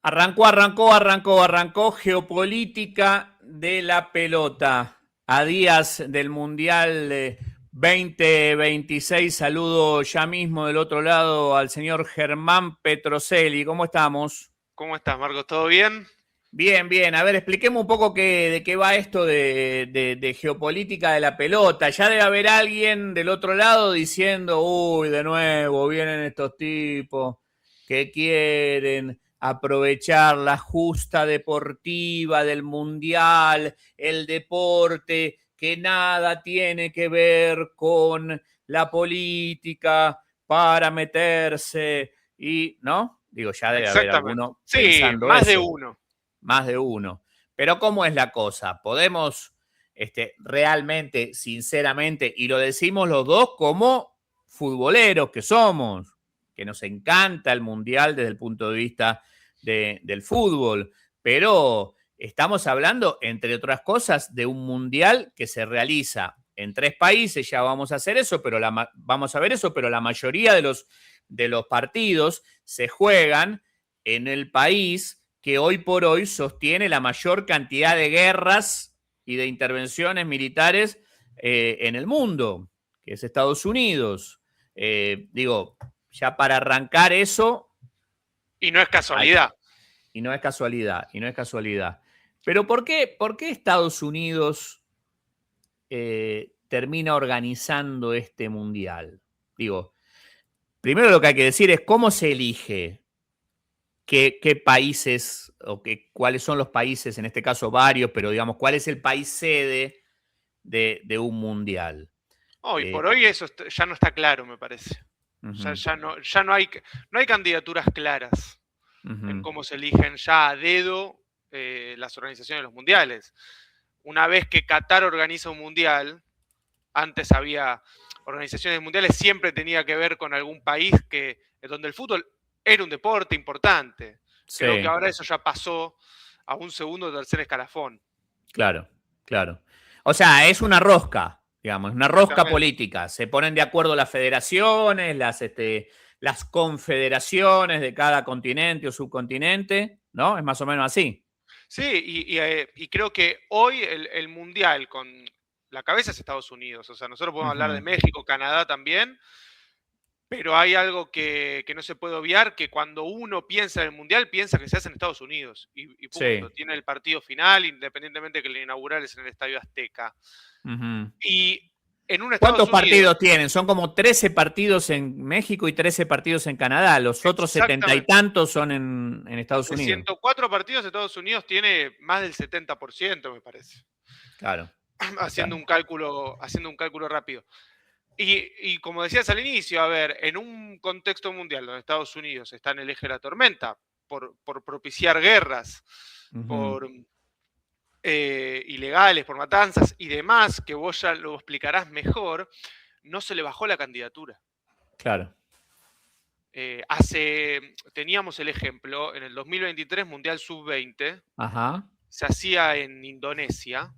Arrancó geopolítica de la pelota. A días del Mundial 2026, saludo ya mismo del otro lado al señor Germán Petrocelli. ¿Cómo estamos? ¿Cómo estás, Marcos? ¿Todo bien? Bien, bien. A ver, expliquemos un poco de qué va esto de geopolítica de la pelota. Ya debe haber alguien del otro lado diciendo, uy, de nuevo, vienen estos tipos que quieren aprovechar la justa deportiva del mundial, el deporte que nada tiene que ver con la política para meterse y, ¿no? Digo, ya debe haber Exactamente. alguno Sí, pensando más de eso. uno. Más de uno. Pero ¿cómo es la cosa? Podemos realmente, sinceramente, y lo decimos los dos como futboleros que somos, que nos encanta el Mundial desde el punto de vista del fútbol, pero estamos hablando, entre otras cosas, de un Mundial que se realiza en 3 países, ya vamos a hacer eso, pero vamos a ver eso, pero la mayoría de los partidos se juegan en el país que hoy por hoy sostiene la mayor cantidad de guerras y de intervenciones militares en el mundo, que es Estados Unidos. Digo, ya para arrancar eso. Y no es casualidad. Y no es casualidad, y no es casualidad. Pero ¿por qué Estados Unidos termina organizando este mundial? Digo, primero lo que hay que decir es cómo se elige. ¿Qué países o cuáles son los países, en este caso varios, pero digamos, cuál es el país sede de un mundial? Hoy por hoy eso ya no está claro, me parece. Ya no hay candidaturas claras en cómo se eligen ya a dedo las organizaciones de los mundiales. Una vez que Qatar organiza un mundial, antes había organizaciones mundiales, siempre tenía que ver con algún país donde el fútbol era un deporte importante. Sí. Creo que ahora eso ya pasó a un segundo o tercer escalafón. Claro, claro. O sea, es una rosca, digamos, una rosca política. Se ponen de acuerdo las federaciones, las confederaciones de cada continente o subcontinente, ¿no? Es más o menos así. Sí, y creo que hoy el Mundial con la cabeza es Estados Unidos. O sea, nosotros podemos hablar de México, Canadá también, pero hay algo que no se puede obviar, que cuando uno piensa en el Mundial, piensa que se hace en Estados Unidos. Y punto. Sí. Tiene el partido final, independientemente que el inaugural es en el Estadio Azteca. Y en un Estados ¿Cuántos partidos tienen? Son como 13 partidos en México y 13 partidos en Canadá. Los otros 70 y tantos son en Estados Unidos. 104 partidos, Estados Unidos tiene más del 70%, me parece. Claro. Haciendo un cálculo rápido. Y como decías al inicio, a ver, en un contexto mundial donde Estados Unidos está en el eje de la tormenta por propiciar guerras, por ilegales, por matanzas y demás, que vos ya lo explicarás mejor, no se le bajó la candidatura. Claro. Teníamos el ejemplo, en el 2023 Mundial Sub-20, se hacía en Indonesia.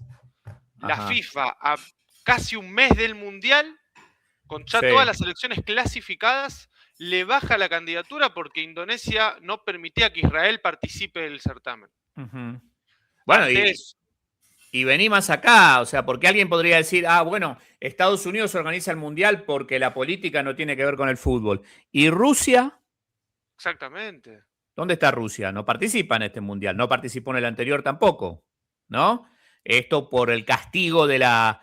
La FIFA, a casi un mes del Mundial, con ya todas las selecciones clasificadas, le baja la candidatura porque Indonesia no permitía que Israel participe del certamen. Bueno, y vení más acá, o sea, porque alguien podría decir, bueno, Estados Unidos organiza el Mundial porque la política no tiene que ver con el fútbol. ¿Y Rusia? Exactamente. ¿Dónde está Rusia? No participa en este Mundial, no participó en el anterior tampoco, ¿no? Esto por el castigo de la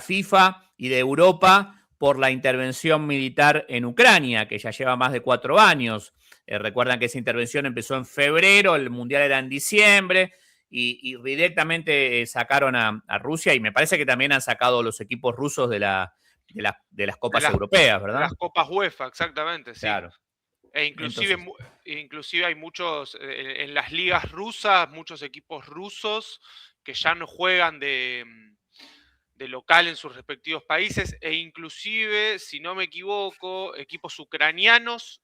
FIFA y de Europa por la intervención militar en Ucrania, que ya lleva más de 4 años. Recuerdan que esa intervención empezó en febrero, el Mundial era en diciembre, y directamente sacaron a Rusia, y me parece que también han sacado los equipos rusos de las copas europeas, ¿verdad? De las copas UEFA, exactamente, sí. Claro. E inclusive hay muchos, en las ligas rusas, muchos equipos rusos que ya no juegan de local en sus respectivos países, e inclusive, si no me equivoco, equipos ucranianos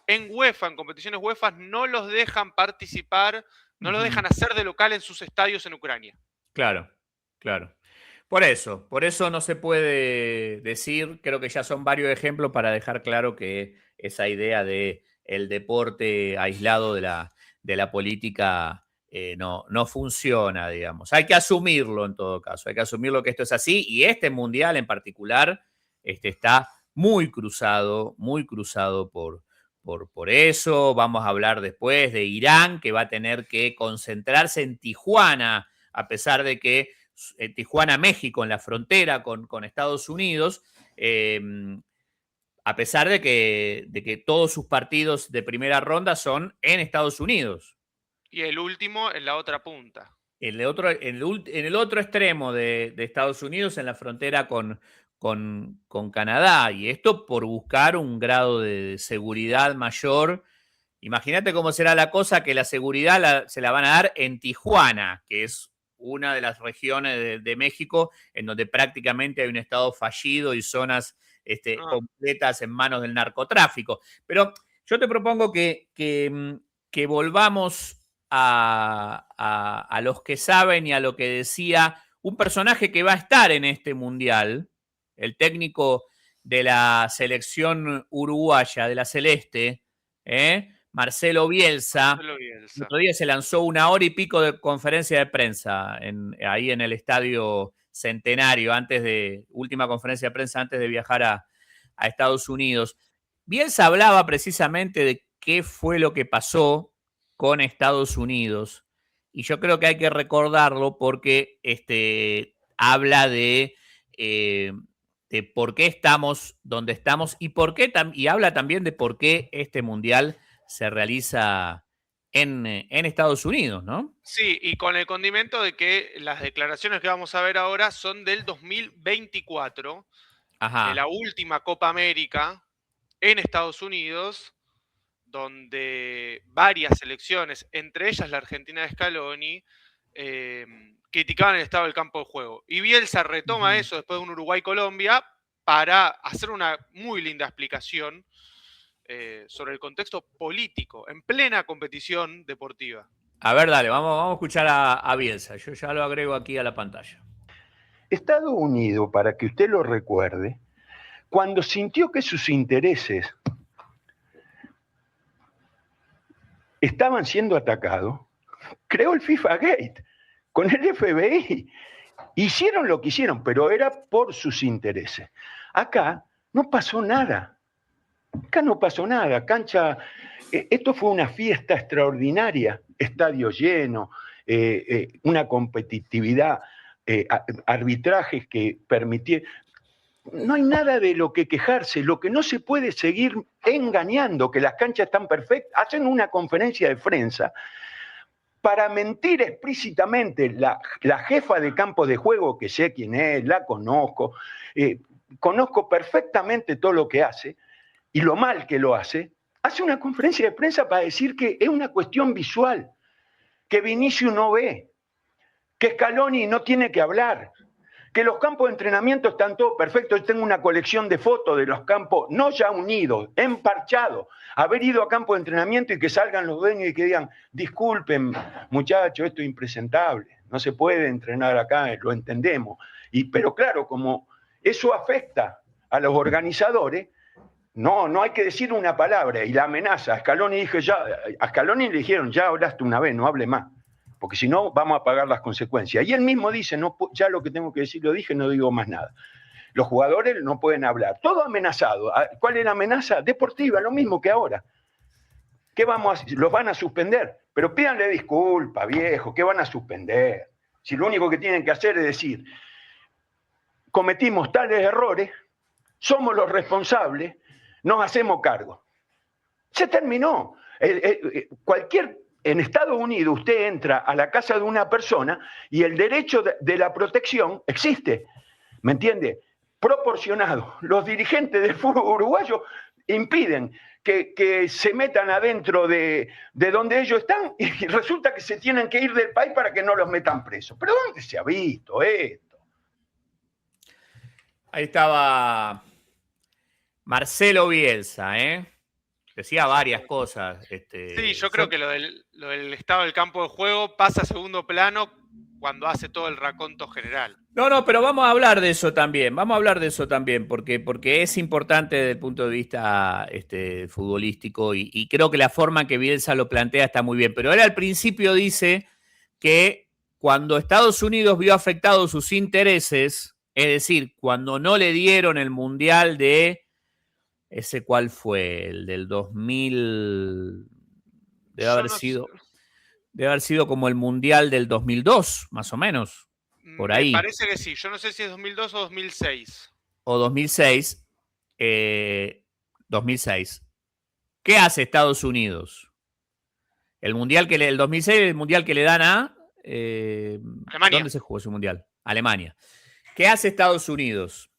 en UEFA, en competiciones UEFA, no los dejan participar, no los dejan hacer de local en sus estadios en Ucrania. Claro, claro. Por eso no se puede decir, creo que ya son varios ejemplos para dejar claro que esa idea de el deporte aislado de de la política no funciona, digamos. Hay que asumirlo en todo caso, hay que asumirlo que esto es así, y este mundial en particular está muy cruzado por eso. Vamos a hablar después de Irán, que va a tener que concentrarse en Tijuana, a pesar de que Tijuana, México, en la frontera con Estados Unidos, a pesar de que todos sus partidos de primera ronda son en Estados Unidos. Y el último en la otra punta. En el otro extremo de Estados Unidos, en la frontera con Canadá. Y esto por buscar un grado de seguridad mayor. Imagínate cómo será la cosa, que la seguridad se la van a dar en Tijuana, que es una de las regiones de México en donde prácticamente hay un estado fallido y zonas completas en manos del narcotráfico. Pero yo te propongo que volvamos a los que saben y a lo que decía un personaje que va a estar en este mundial, el técnico de la selección uruguaya, de la Celeste, Marcelo Bielsa. El otro día se lanzó 1 hora y pico de conferencia de prensa ahí en el Estadio Centenario, última conferencia de prensa antes de viajar a Estados Unidos. Bielsa hablaba precisamente de qué fue lo que pasó con Estados Unidos, y yo creo que hay que recordarlo porque habla de por qué estamos donde estamos y habla también de por qué este mundial se realiza en Estados Unidos, ¿no? Sí, y con el condimento de que las declaraciones que vamos a ver ahora son del 2024, de la última Copa América en Estados Unidos, donde varias selecciones, entre ellas la Argentina de Scaloni, criticaban el estado del campo de juego. Y Bielsa retoma eso después de un Uruguay-Colombia para hacer una muy linda explicación sobre el contexto político en plena competición deportiva. A ver, dale, vamos a escuchar a Bielsa. Yo ya lo agrego aquí a la pantalla. Estados Unidos, para que usted lo recuerde, cuando sintió que sus intereses estaban siendo atacados, creó el FIFA Gate con el FBI. Hicieron lo que hicieron, pero era por sus intereses. Acá no pasó nada. Acá no pasó nada. Cancha, esto fue una fiesta extraordinaria, estadio lleno, una competitividad, arbitrajes que permitieron. No hay nada de lo que quejarse. Lo que no se puede seguir engañando, que las canchas están perfectas. Hacen una conferencia de prensa para mentir explícitamente. La jefa de campo de juego, que sé quién es, la conozco, conozco perfectamente todo lo que hace y lo mal que lo hace una conferencia de prensa para decir que es una cuestión visual, que Vinicius no ve, que Scaloni no tiene que hablar, que los campos de entrenamiento están todos perfectos. Yo tengo una colección de fotos de los campos, no ya unidos, emparchados. Haber ido a campo de entrenamiento y que salgan los dueños y que digan, disculpen, muchachos, esto es impresentable, no se puede entrenar acá, lo entendemos. Pero claro, como eso afecta a los organizadores, no hay que decir una palabra. Y la amenaza, a Scaloni le dijeron, ya hablaste una vez, no hable más, porque si no vamos a pagar las consecuencias. Y él mismo dice, no, ya lo que tengo que decir lo dije, no digo más nada. Los jugadores no pueden hablar. Todo amenazado. ¿Cuál es la amenaza? Deportiva, lo mismo que ahora. ¿Qué vamos a hacer? Los van a suspender. Pero pídanle disculpas, viejo, ¿qué van a suspender? Si lo único que tienen que hacer es decir, cometimos tales errores, somos los responsables, nos hacemos cargo. Se terminó. En Estados Unidos usted entra a la casa de una persona y el derecho de la protección existe, ¿me entiende? Proporcionado. Los dirigentes del fútbol uruguayo impiden que se metan adentro de donde ellos están y resulta que se tienen que ir del país para que no los metan presos. ¿Pero dónde se ha visto esto? Ahí estaba Marcelo Bielsa, decía varias cosas. Sí, yo creo que lo del estado del campo de juego pasa a segundo plano cuando hace todo el raconto general. No, pero vamos a hablar de eso también, porque es importante desde el punto de vista futbolístico y creo que la forma en que Bielsa lo plantea está muy bien. Pero él al principio dice que cuando Estados Unidos vio afectados sus intereses, es decir, cuando no le dieron el Mundial de ese, ¿cuál fue? El del 2000, debe Yo haber no sé. sido, debe haber sido como el Mundial del 2002, más o menos, por Me ahí, parece que sí. Yo no sé si es 2002 o 2006. o 2006, 2006. ¿Qué hace Estados Unidos? El 2006 el mundial que le dan a Alemania. ¿dónde se jugó ese mundial? Alemania. ¿Qué hace Estados Unidos?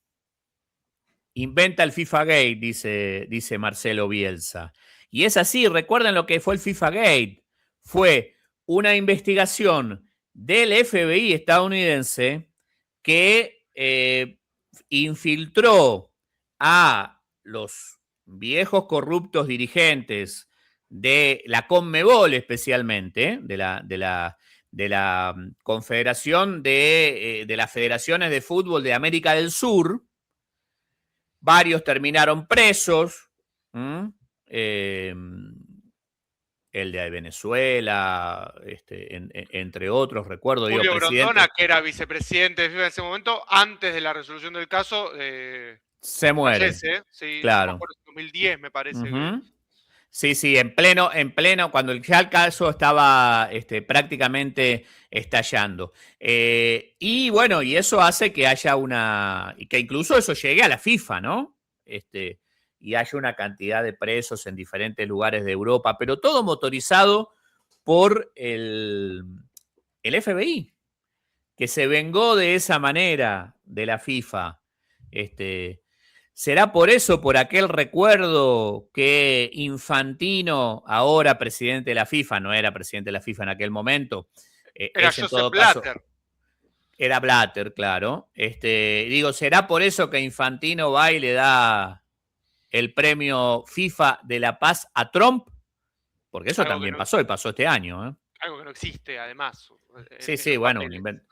Inventa el FIFA Gate, dice Marcelo Bielsa. Y es así, recuerden lo que fue el FIFA Gate. Fue una investigación del FBI estadounidense que infiltró a los viejos corruptos dirigentes de la CONMEBOL especialmente, de la Confederación de las Federaciones de Fútbol de América del Sur. Varios terminaron presos. El de Venezuela, entre otros, recuerdo. Julio Grondona, que era vicepresidente de FIFA en ese momento, antes de la resolución del caso, se muere. fallece. Sí, claro. No me acuerdo, 2010 me parece. Que... Sí, en pleno, cuando ya el caso estaba prácticamente estallando. Y bueno, y eso hace que haya que incluso eso llegue a la FIFA, ¿no? Y haya una cantidad de presos en diferentes lugares de Europa, pero todo motorizado por el FBI, que se vengó de esa manera de la FIFA. ¿Será por eso, por aquel recuerdo que Infantino, ahora presidente de la FIFA, no era presidente de la FIFA en aquel momento? Era Joseph Blatter. Era Blatter, claro. ¿Será por eso que Infantino va y le da el premio FIFA de la Paz a Trump? Porque eso también pasó y pasó este año. Algo que no existe, además. Sí, bueno, un invento.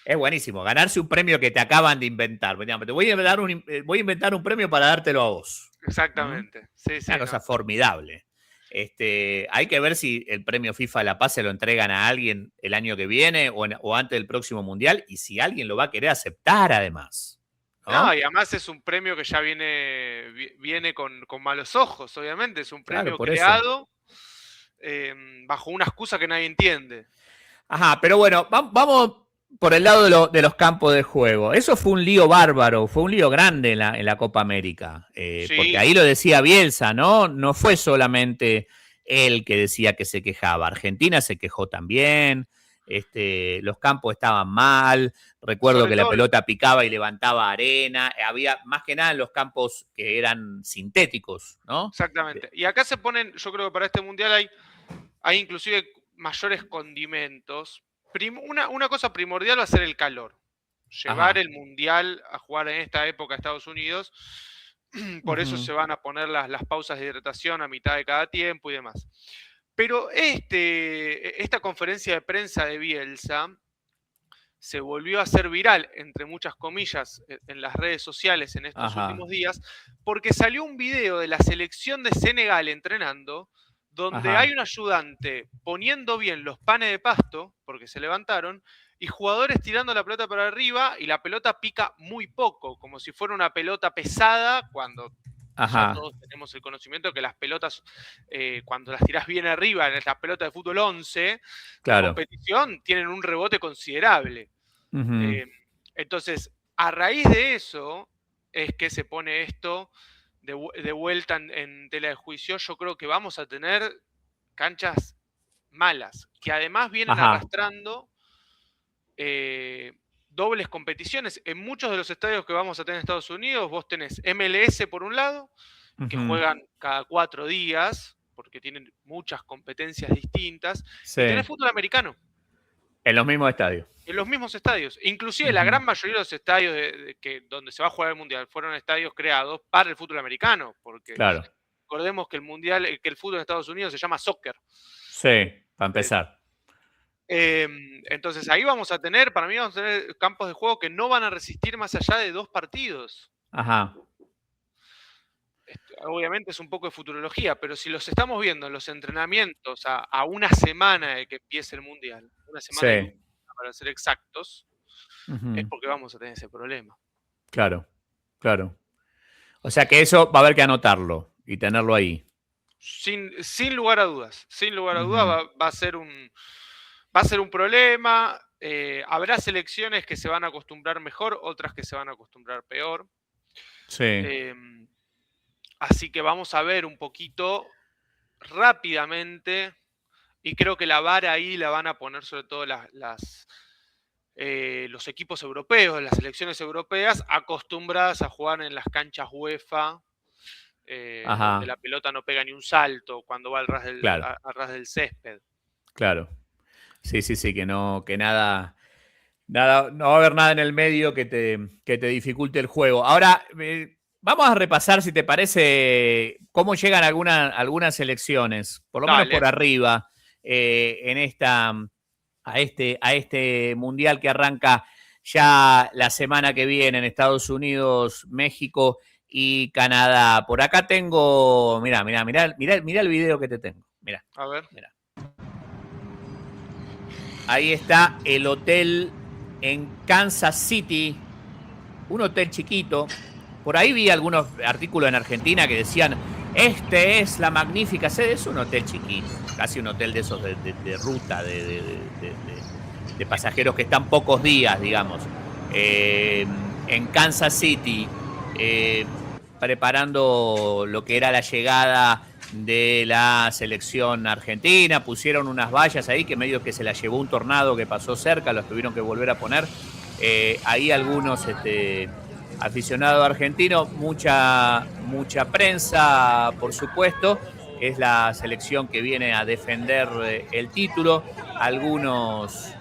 Es buenísimo, ganarse un premio que te acaban de inventar. Te voy a inventar un premio para dártelo a vos. Exactamente. Sí, Una cosa formidable. Hay que ver si el premio FIFA de la Paz se lo entregan a alguien el año que viene o antes del próximo Mundial y si alguien lo va a querer aceptar además. No, y además es un premio que ya viene con malos ojos, obviamente. Es un premio creado bajo una excusa que nadie entiende. Ajá, pero bueno, vamos por el lado de los campos de juego. Eso fue un lío bárbaro, fue un lío grande en la Copa América. Sí. Porque ahí lo decía Bielsa, ¿no? No fue solamente él que decía que se quejaba. Argentina se quejó también. Los campos estaban mal. Recuerdo que la pelota picaba y levantaba arena. Había más que nada en los campos que eran sintéticos, ¿no? Exactamente. Y acá se ponen, yo creo que para este mundial hay inclusive mayores condimentos. Una cosa primordial va a ser el calor. Llevar el mundial a jugar en esta época a Estados Unidos. Por eso se van a poner las pausas de hidratación a mitad de cada tiempo y demás. Pero esta conferencia de prensa de Bielsa se volvió a hacer viral, entre muchas comillas, en las redes sociales en estos últimos días, porque salió un video de la selección de Senegal entrenando, donde hay un ayudante poniendo bien los panes de pasto, porque se levantaron, y jugadores tirando la pelota para arriba, y la pelota pica muy poco, como si fuera una pelota pesada, cuando ya todos tenemos el conocimiento de que las pelotas, cuando las tirás bien arriba, en las pelotas de fútbol 11, de competición, tienen un rebote considerable. Entonces, a raíz de eso, es que se pone esto de vuelta en tela de juicio. Yo creo que vamos a tener canchas malas, que además vienen arrastrando dobles competiciones. En muchos de los estadios que vamos a tener en Estados Unidos, vos tenés MLS por un lado, que juegan cada 4 días, porque tienen muchas competencias distintas, y tenés fútbol americano. En los mismos estadios. En los mismos estadios. Inclusive la gran mayoría de los estadios donde se va a jugar el Mundial fueron estadios creados para el fútbol americano, porque recordemos que el fútbol en Estados Unidos se llama soccer. Sí, para empezar. Entonces ahí para mí vamos a tener campos de juego que no van a resistir más allá de 2 partidos. Ajá. Obviamente es un poco de futurología, pero si los estamos viendo en los entrenamientos a una semana de que empiece el Mundial, una semana Sí. para ser exactos, es porque vamos a tener ese problema. Claro. O sea que eso va a haber que anotarlo y tenerlo ahí. Sin lugar a dudas. Sin lugar a dudas va a ser un problema. Habrá selecciones que se van a acostumbrar mejor, otras que se van a acostumbrar peor. Sí. Así que vamos a ver un poquito rápidamente, y creo que la vara ahí la van a poner sobre todo los equipos europeos, las selecciones europeas, acostumbradas a jugar en las canchas UEFA, donde la pelota no pega ni un salto cuando va al ras del césped. Claro. Sí, que nada, no va a haber nada en el medio que te dificulte el juego. Ahora, vamos a repasar, si te parece, cómo llegan algunas selecciones, por lo menos por arriba, a este mundial que arranca ya la semana que viene en Estados Unidos, México y Canadá. Por acá tengo, mirá el video que te tengo. Mirá. A ver. Mirá. Ahí está el hotel en Kansas City, un hotel chiquito. Por ahí vi algunos artículos en Argentina que decían, este es la magnífica sede. Es un hotel chiquito, casi un hotel de esos de ruta, de pasajeros que están pocos días, digamos. En Kansas City, preparando lo que era la llegada de la selección argentina. Pusieron unas vallas ahí que medio que se las llevó un tornado que pasó cerca, los tuvieron que volver a poner. Ahí algunos aficionados argentinos, mucha prensa, por supuesto. Es la selección que viene a defender el título. Algunos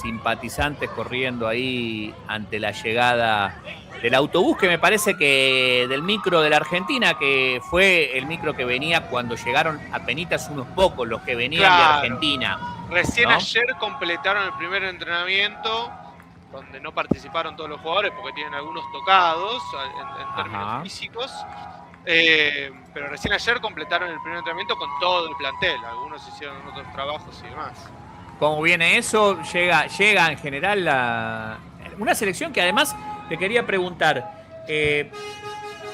simpatizantes corriendo ahí ante la llegada del autobús, que me parece que del micro de la Argentina, que fue el micro que venía cuando llegaron apenitas unos pocos los que venían de Argentina. Recién ayer completaron el primer entrenamiento, donde no participaron todos los jugadores porque tienen algunos tocados en términos físicos. Pero recién ayer completaron el primer entrenamiento con todo el plantel. Algunos hicieron otros trabajos y demás. ¿Cómo viene eso? Llega en general una selección que además te quería preguntar.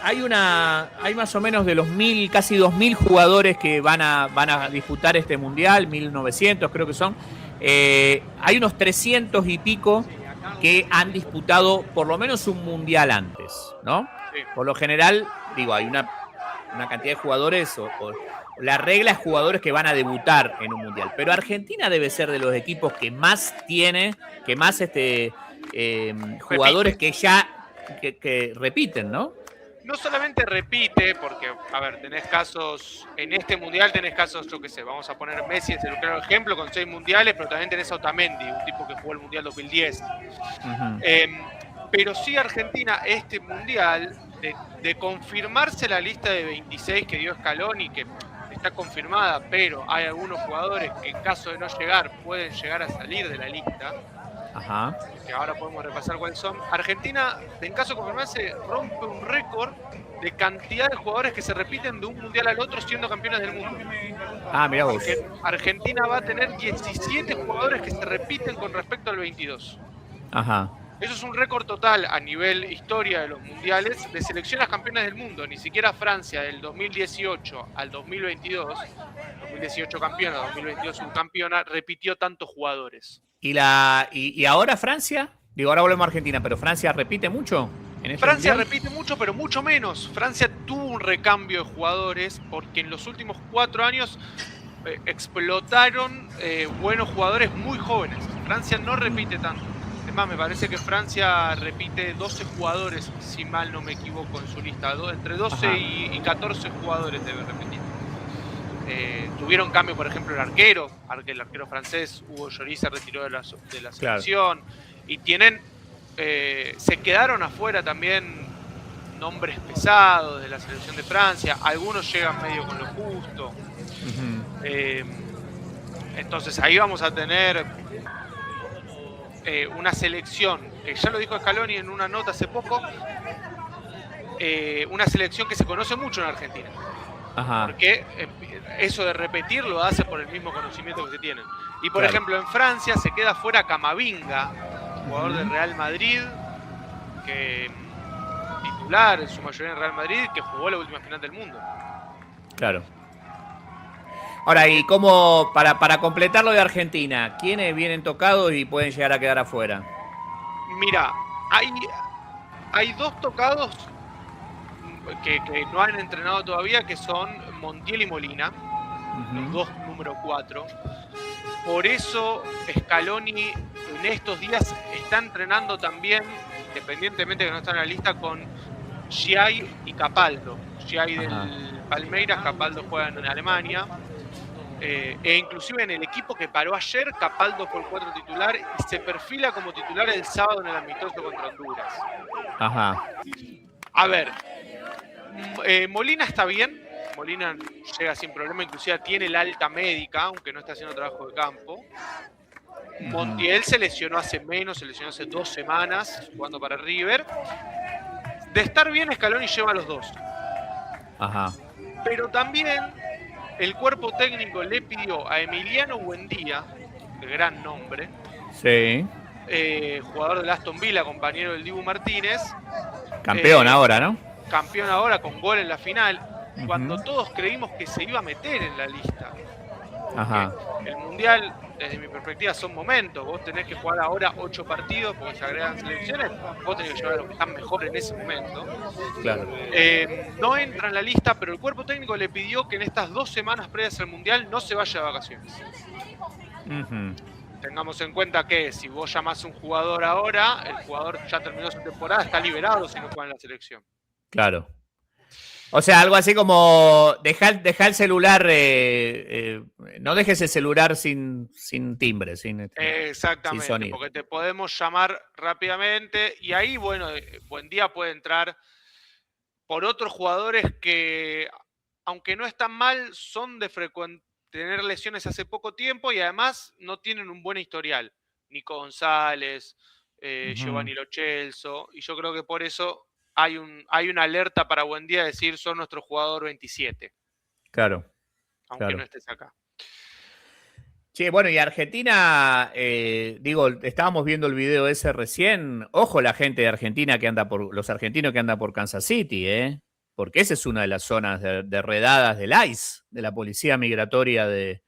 Hay más o menos de los casi 2.000 jugadores que van a disputar este mundial, 1.900 creo que son. Hay unos 300 y pico que han disputado por lo menos un mundial antes, ¿no? Sí. Por lo general, digo, hay una cantidad de jugadores, la regla es jugadores que van a debutar en un mundial, pero Argentina debe ser de los equipos que más tiene, que más jugadores que ya que repiten, ¿no? No solamente repite, porque, a ver, tenés casos, en este mundial tenés casos, yo qué sé, vamos a poner Messi, es el claro ejemplo, con 6 mundiales, pero también tenés a Otamendi, un tipo que jugó el mundial 2010. Pero sí Argentina, este mundial, de confirmarse la lista de 26 que dio Scaloni, que está confirmada, pero hay algunos jugadores que en caso de no llegar, pueden llegar a salir de la lista. Que ahora podemos repasar cuáles son. Argentina, en caso de confirmarse, rompe un récord de cantidad de jugadores que se repiten de un mundial al otro siendo campeones del mundo. Mirá vos. Argentina va a tener 17 jugadores que se repiten con respecto al 22. Eso es un récord total a nivel historia de los mundiales de selecciones campeonas del mundo. Ni siquiera Francia del 2018 al 2022, 2018 campeona, 2022 subcampeona, repitió tantos jugadores. ¿Y ahora Francia? Digo, ahora volvemos a Argentina, pero ¿Francia repite mucho? Francia repite mucho, pero mucho menos. Francia tuvo un recambio de jugadores porque en los últimos 4 años explotaron buenos jugadores muy jóvenes. Francia no repite tanto. Es más, me parece que Francia repite 12 jugadores, si mal no me equivoco, en su lista. Entre 12 y 14 jugadores debe repetir. Tuvieron cambio, por ejemplo, el arquero francés, Hugo Lloris, se retiró de la selección. Claro. Y se quedaron afuera también nombres pesados de la selección de Francia. Algunos llegan medio con lo justo. Entonces ahí vamos a tener una selección, que ya lo dijo Scaloni en una nota hace poco, una selección que se conoce mucho en Argentina. Ajá. Porque eso de repetir lo hace por el mismo conocimiento que se tienen. Y por ejemplo en Francia se queda fuera Camavinga, jugador del Real Madrid, que titular en su mayoría en Real Madrid, que jugó la última final del mundo. Claro. Ahora, y como para completar lo de Argentina, ¿quiénes vienen tocados y pueden llegar a quedar afuera? Mira, hay dos tocados que no han entrenado todavía, que son Montiel y Molina, los dos número 4. Por eso Scaloni en estos días está entrenando también, independientemente de que no está en la lista, con Giai y Capaldo. Giai del Palmeiras, Capaldo juega en Alemania. E inclusive en el equipo que paró ayer, Capaldo fue el 4 titular y se perfila como titular el sábado en el amistoso contra Honduras. Ajá. A ver, Molina está bien, Molina llega sin problema, inclusive tiene el alta médica, aunque no está haciendo trabajo de campo. Montiel se lesionó hace 2 semanas, jugando para River. De estar bien, Scaloni lleva a los dos. Ajá. Pero también el cuerpo técnico le pidió a Emiliano Buendía, de gran nombre, sí, jugador del Aston Villa, compañero del Dibu Martínez. Campeón ahora, ¿no? Campeón ahora con gol en la final, cuando todos creímos que se iba a meter en la lista. Ajá. El Mundial, desde mi perspectiva, son momentos. Vos tenés que jugar ahora 8 partidos porque se agregan selecciones. Vos tenés que llevar a los que están mejor en ese momento. Claro. No entra en la lista, pero el cuerpo técnico le pidió que en estas 2 semanas previas al Mundial no se vaya de vacaciones. Tengamos en cuenta que si vos llamás a un jugador ahora, el jugador ya terminó su temporada, está liberado si no juega en la selección. Claro. O sea, algo así como dejar el celular, no dejes el celular sin timbre, exactamente, sin sonido. Porque te podemos llamar rápidamente y ahí, bueno, Buendía puede entrar por otros jugadores que, aunque no están mal, son de tener lesiones hace poco tiempo y además no tienen un buen historial. Nico González, Giovanni Lo Celso, y yo creo que por eso hay una alerta para Buendía de decir son nuestro jugador 27. Claro. Aunque no estés acá. Sí, bueno, y Argentina, estábamos viendo el video ese recién. Ojo la gente de Argentina los argentinos que andan por Kansas City, porque esa es una de las zonas de redadas del ICE, de la policía migratoria de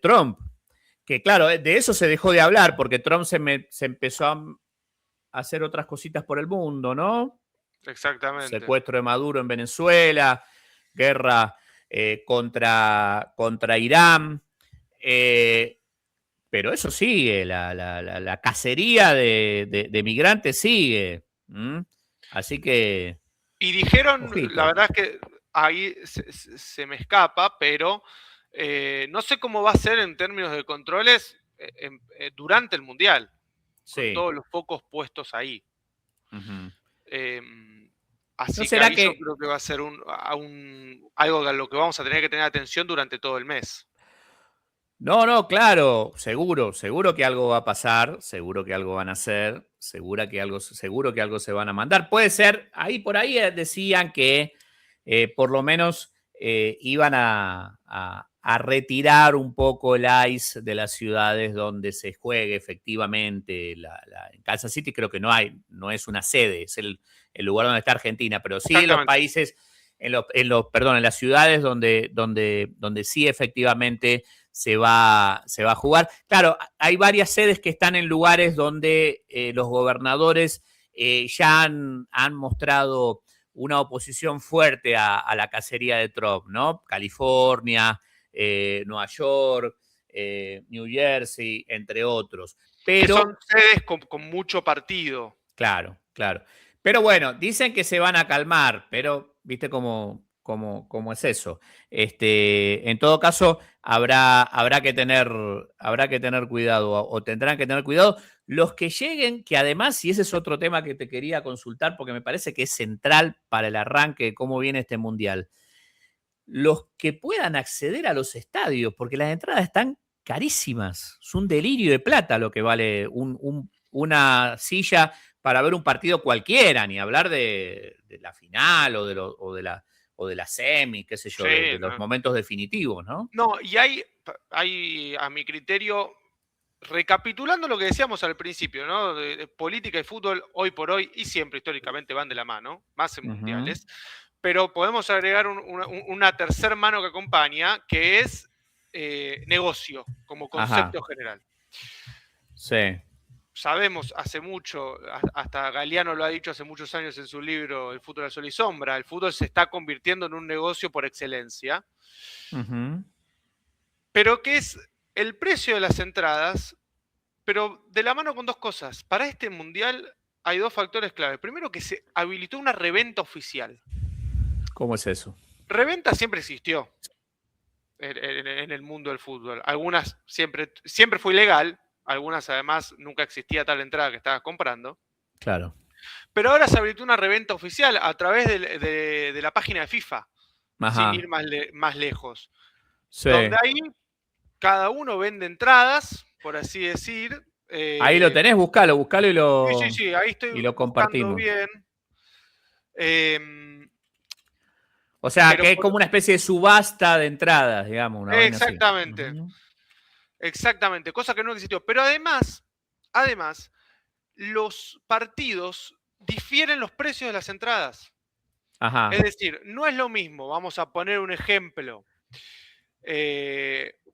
Trump. Que claro, de eso se dejó de hablar porque Trump se empezó a hacer otras cositas por el mundo, ¿no? Exactamente. Secuestro de Maduro en Venezuela, guerra contra Irán. Pero eso sigue, la cacería de migrantes sigue. Así que... Y dijeron, ojito. La verdad es que ahí se me escapa, pero no sé cómo va a ser en términos de controles durante el Mundial. Sí. Con todos los focos puestos ahí. Así ¿no será que yo creo que va a ser algo a lo que vamos a tener que tener atención durante todo el mes. No, claro, seguro que algo va a pasar, seguro que algo van a hacer, seguro que algo se van a mandar. Puede ser, por ahí decían que por lo menos iban a retirar un poco el ICE de las ciudades donde se juegue efectivamente. En Kansas City creo que no es una sede, es el lugar donde está Argentina, pero sí en los países, en las ciudades donde sí efectivamente se va a jugar. Claro, hay varias sedes que están en lugares donde los gobernadores ya han mostrado una oposición fuerte a la cacería de Trump, ¿no? California, Nueva York, New Jersey, entre otros. Pero que son sedes con mucho partido. Claro. Pero bueno, dicen que se van a calmar, pero viste cómo es eso. En todo caso, habrá que tener cuidado, o tendrán que tener cuidado los que lleguen, que además, y ese es otro tema que te quería consultar, porque me parece que es central para el arranque de cómo viene este Mundial. Los que puedan acceder a los estadios, porque las entradas están carísimas. Es un delirio de plata lo que vale una silla para ver un partido cualquiera, ni hablar de la final o de la semi, qué sé yo, Sí, de los momentos definitivos, ¿no? No, y hay, a mi criterio, recapitulando lo que decíamos al principio, ¿no? De política y fútbol hoy por hoy y siempre históricamente van de la mano, más en mundiales, pero podemos agregar una tercer mano que acompaña, que es negocio como concepto general. Sí. Sabemos hace mucho, hasta Galeano lo ha dicho hace muchos años en su libro El fútbol al sol y sombra, el fútbol se está convirtiendo en un negocio por excelencia. Pero que es el precio de las entradas, pero de la mano con dos cosas. Para este mundial hay dos factores clave. Primero, que se habilitó una reventa oficial. ¿Cómo es eso? Reventa siempre existió en el mundo del fútbol. Algunas siempre fue ilegal, algunas además nunca existía tal entrada que estabas comprando. Claro. Pero ahora se habilitó una reventa oficial a través de la página de FIFA, sin ir más lejos. Sí. Donde ahí cada uno vende entradas, por así decir. Ahí lo tenés, buscalo y lo, sí, ahí estoy y lo compartimos. Bien. O sea, que es como una especie de subasta de entradas, digamos. Una exactamente. Exactamente, cosa que no existió. Pero además, los partidos difieren los precios de las entradas. Ajá. Es decir, no es lo mismo, vamos a poner un ejemplo,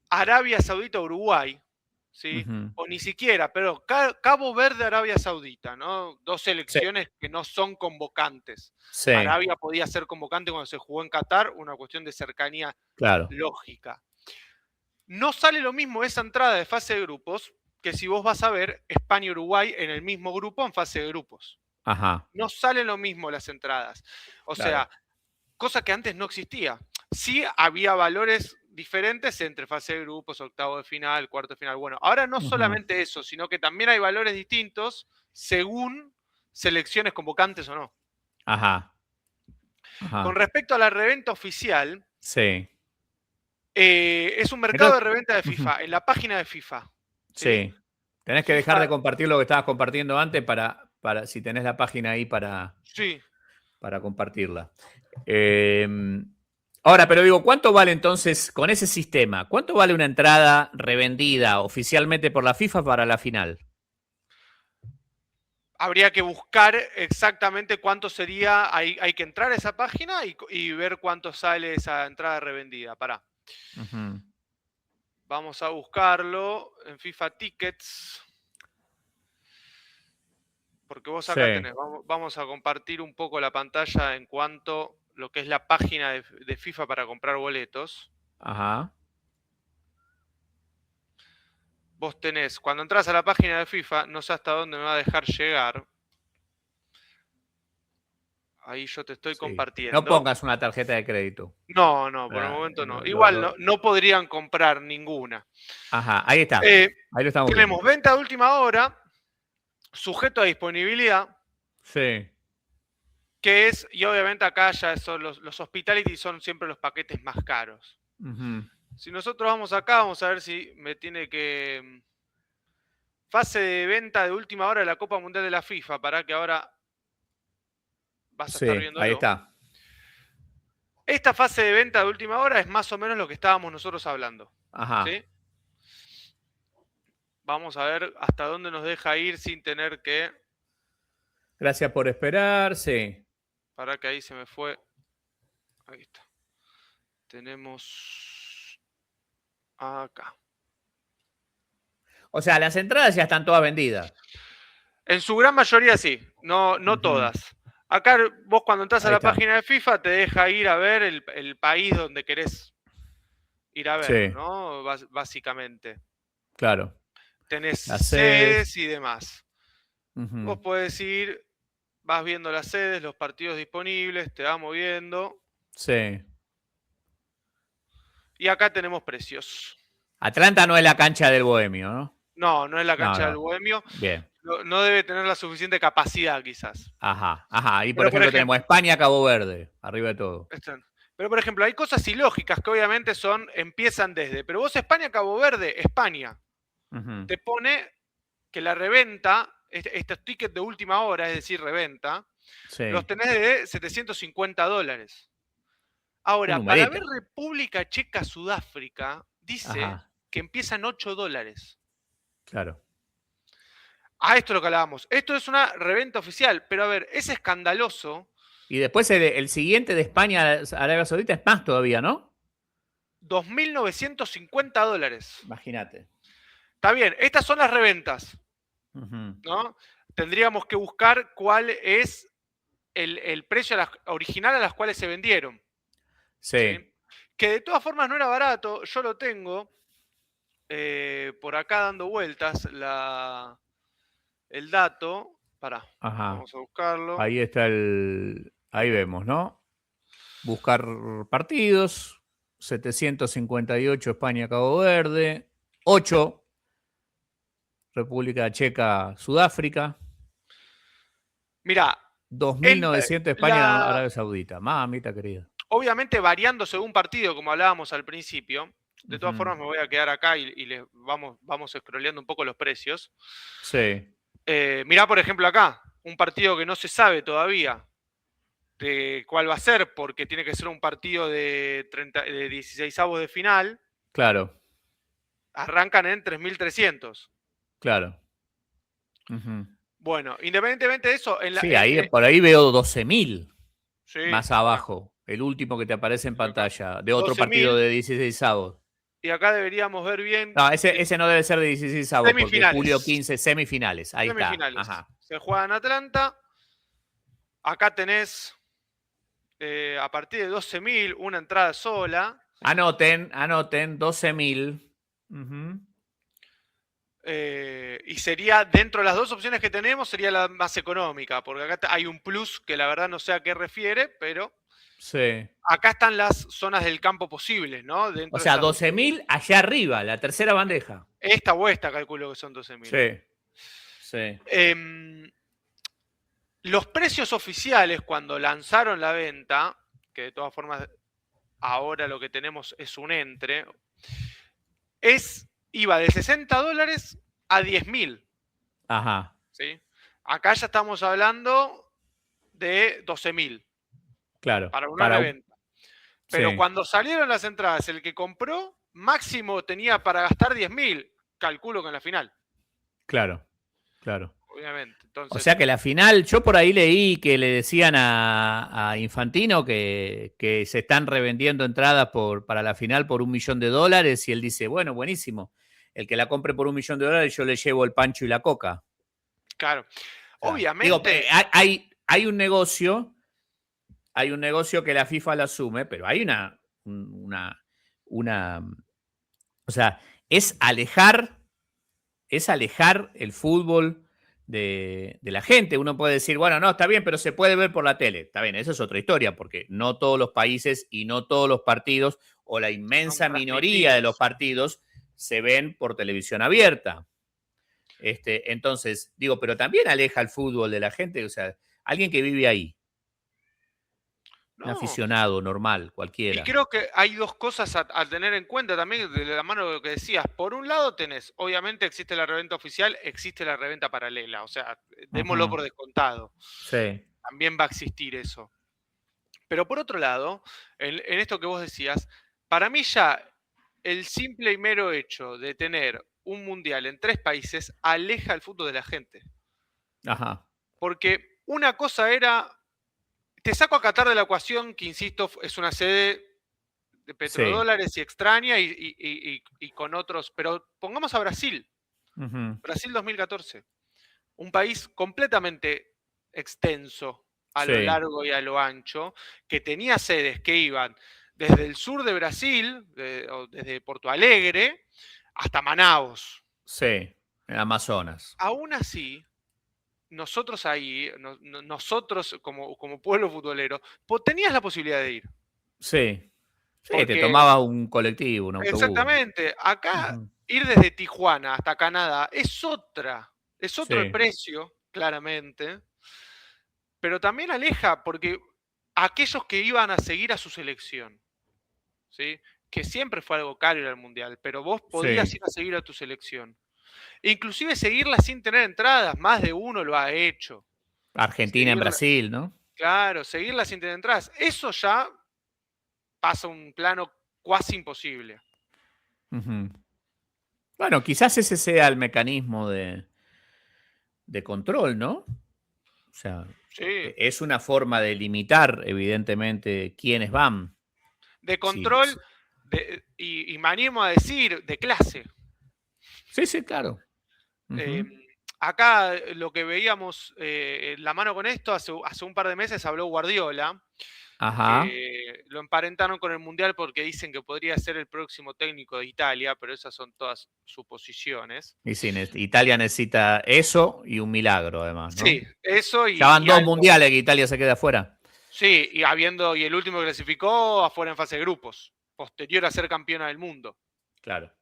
Arabia Saudita-Uruguay, ¿sí? O ni siquiera, pero Cabo Verde-Arabia Saudita, ¿no? Dos selecciones que no son convocantes. Sí. Arabia podía ser convocante cuando se jugó en Qatar, una cuestión de cercanía lógica. No sale lo mismo esa entrada de fase de grupos que si vos vas a ver España y Uruguay en el mismo grupo en fase de grupos. Ajá. No salen lo mismo las entradas. O sea, cosa que antes no existía. Sí había valores diferentes entre fase de grupos, octavo de final, cuarto de final. Bueno, ahora no solamente eso, sino que también hay valores distintos según selecciones convocantes o no. Ajá. Con respecto a la reventa oficial, sí. Es un mercado de reventa de FIFA, en la página de FIFA. Sí. Tenés que dejar de compartir lo que estabas compartiendo antes para si tenés la página ahí para compartirla. Ahora, pero digo, ¿cuánto vale entonces con ese sistema? ¿Cuánto vale una entrada revendida oficialmente por la FIFA para la final? Habría que buscar exactamente cuánto sería, hay que entrar a esa página y ver cuánto sale esa entrada revendida. Pará. Vamos a buscarlo en FIFA Tickets. Porque vos acá tenés, vamos a compartir un poco la pantalla en cuanto a lo que es la página de FIFA para comprar boletos. Ajá. Vos tenés, cuando entras a la página de FIFA, no sé hasta dónde me va a dejar llegar. Ahí yo te estoy compartiendo. No pongas una tarjeta de crédito. No, por el momento no. Igual no podrían comprar ninguna. Ajá, ahí está. Ahí lo estamos tenemos viendo. Venta de última hora, sujeto a disponibilidad. Sí. Que es, y obviamente acá ya son los hospitality son siempre los paquetes más caros. Si nosotros vamos acá, vamos a ver si me tiene que... Fase de venta de última hora de la Copa Mundial de la FIFA, para que ahora vas a estar viendo. Ahí está. Esta fase de venta de última hora es más o menos lo que estábamos nosotros hablando. Ajá. ¿Sí? Vamos a ver hasta dónde nos deja ir sin tener que... Gracias por esperar, sí. Para que ahí se me fue. Ahí está. Tenemos acá. O sea, las entradas ya están todas vendidas. En su gran mayoría sí, no todas. Acá vos cuando entras a la página de FIFA te deja ir a ver el país donde querés ir a ver, ¿no? Básicamente. Claro. Tenés las sedes y demás. Vos podés ir, vas viendo las sedes, los partidos disponibles, te va moviendo. Sí. Y acá tenemos precios. Atlanta no es la cancha del Bohemio, ¿no? No es la cancha del Bohemio. Bien. No debe tener la suficiente capacidad, quizás. Ajá. Y por ejemplo tenemos España, Cabo Verde, arriba de todo. Pero, por ejemplo, hay cosas ilógicas que obviamente empiezan desde. Pero vos España, Cabo Verde, España, te pone que la reventa, estos tickets de última hora, es decir, reventa, los tenés de $750. Ahora, para ver República Checa, Sudáfrica, dice que empiezan $8. Claro. A esto es lo que hablábamos. Esto es una reventa oficial, pero a ver, es escandaloso. Y después el siguiente de España a Arabia Saudita es más todavía, ¿no? $2.950. Imagínate. Está bien, estas son las reventas, ¿no? Tendríamos que buscar cuál es el precio original a las cuales se vendieron. Sí. Que de todas formas no era barato, yo lo tengo por acá dando vueltas el dato. Pará, vamos a buscarlo. Ahí está ahí vemos, ¿no? Buscar partidos, 758 España, Cabo Verde, 8 República Checa, Sudáfrica. Mirá. 2.900 España, Arabia Saudita. Mamita querida. Obviamente variando según partido, como hablábamos al principio. De todas formas me voy a quedar acá y les vamos scrolleando un poco los precios. Sí. Mirá, por ejemplo, acá, un partido que no se sabe todavía de cuál va a ser, porque tiene que ser un partido de 16avos de final. Claro. Arrancan en 3.300. Claro. Bueno, independientemente de eso... por ahí veo 12.000 más bueno, abajo. El último que te aparece en pantalla, de otro partido de 16avos. Y acá deberíamos ver bien... No, ese no debe ser de 16avos, porque julio 15, semifinales. Ahí semifinales. Está. Se juega en Atlanta. Acá tenés, a partir de 12.000, una entrada sola. Anoten, 12.000. Y sería, dentro de las dos opciones que tenemos, sería la más económica, porque acá hay un plus que la verdad no sé a qué refiere, pero sí. Acá están las zonas del campo posibles, ¿no? O sea, 12.000 allá arriba, la tercera bandeja. Esta o esta calculo que son 12.000. Sí. Los precios oficiales cuando lanzaron la venta, que de todas formas ahora lo que tenemos es un entre, iba de $60 a 10.000. Ajá. ¿Sí? Acá ya estamos hablando de 12.000. Claro. Para una reventa. Pero cuando salieron las entradas, el que compró máximo tenía para gastar 10.000. Calculo que en la final. Claro. Obviamente. Entonces, o sea que la final, yo por ahí leí que le decían a Infantino que se están revendiendo entradas para la final por $1 millón y él dice, bueno, buenísimo. El que la compre por $1 millón yo le llevo el pancho y la coca. Claro. O sea, obviamente. Hay un negocio que la FIFA lo asume, pero hay o sea, es alejar el fútbol de la gente. Uno puede decir, bueno, no, está bien, pero se puede ver por la tele. Está bien, esa es otra historia, porque no todos los países y no todos los partidos, o la inmensa minoría de los partidos, se ven por televisión abierta. Entonces, digo, pero también aleja el fútbol de la gente, o sea, alguien que vive ahí. Un aficionado normal, cualquiera. Y creo que hay dos cosas a tener en cuenta también de la mano de lo que decías. Por un lado obviamente existe la reventa oficial, existe la reventa paralela. O sea, démoslo por descontado. Sí. También va a existir eso. Pero por otro lado, en esto que vos decías, para mí ya el simple y mero hecho de tener un mundial en 3 países aleja el fútbol de la gente. Ajá. Porque una cosa era... Te saco a Qatar de la ecuación, que insisto, es una sede de petrodólares y extraña y con otros. Pero pongamos a Brasil. Brasil 2014. Un país completamente extenso a lo largo y a lo ancho, que tenía sedes que iban desde el sur de Brasil, desde Porto Alegre, hasta Manaus. Sí, en Amazonas. Aún así, nosotros ahí, nosotros como pueblo futbolero, tenías la posibilidad de ir. Sí. Porque te tomaba un colectivo, un autobús. Exactamente. Acá, ir desde Tijuana hasta Canadá es otro el precio, claramente. Pero también aleja, porque aquellos que iban a seguir a su selección, ¿sí? Que siempre fue algo caro ir al Mundial, pero vos podías ir a seguir a tu selección. Inclusive seguirla sin tener entradas, más de uno lo ha hecho. Argentina en Brasil, ¿no? Claro, seguirla sin tener entradas. Eso ya pasa a un plano cuasi imposible. Bueno, quizás ese sea el mecanismo de control, ¿no? O sea, sí. Es una forma de limitar, evidentemente, quiénes van. De control, sí. Y me animo a decir, de clase. Sí, claro. Acá lo que veíamos la mano con esto, hace un par de meses habló Guardiola, que lo emparentaron con el Mundial porque dicen que podría ser el próximo técnico de Italia, pero esas son todas suposiciones. Y sí, Italia necesita eso y un milagro, además, ¿no? Sí, eso y... Ya van 2 mundiales que Italia se queda afuera. Sí, y el último que clasificó afuera en fase de grupos, posterior a ser campeona del mundo. Claro.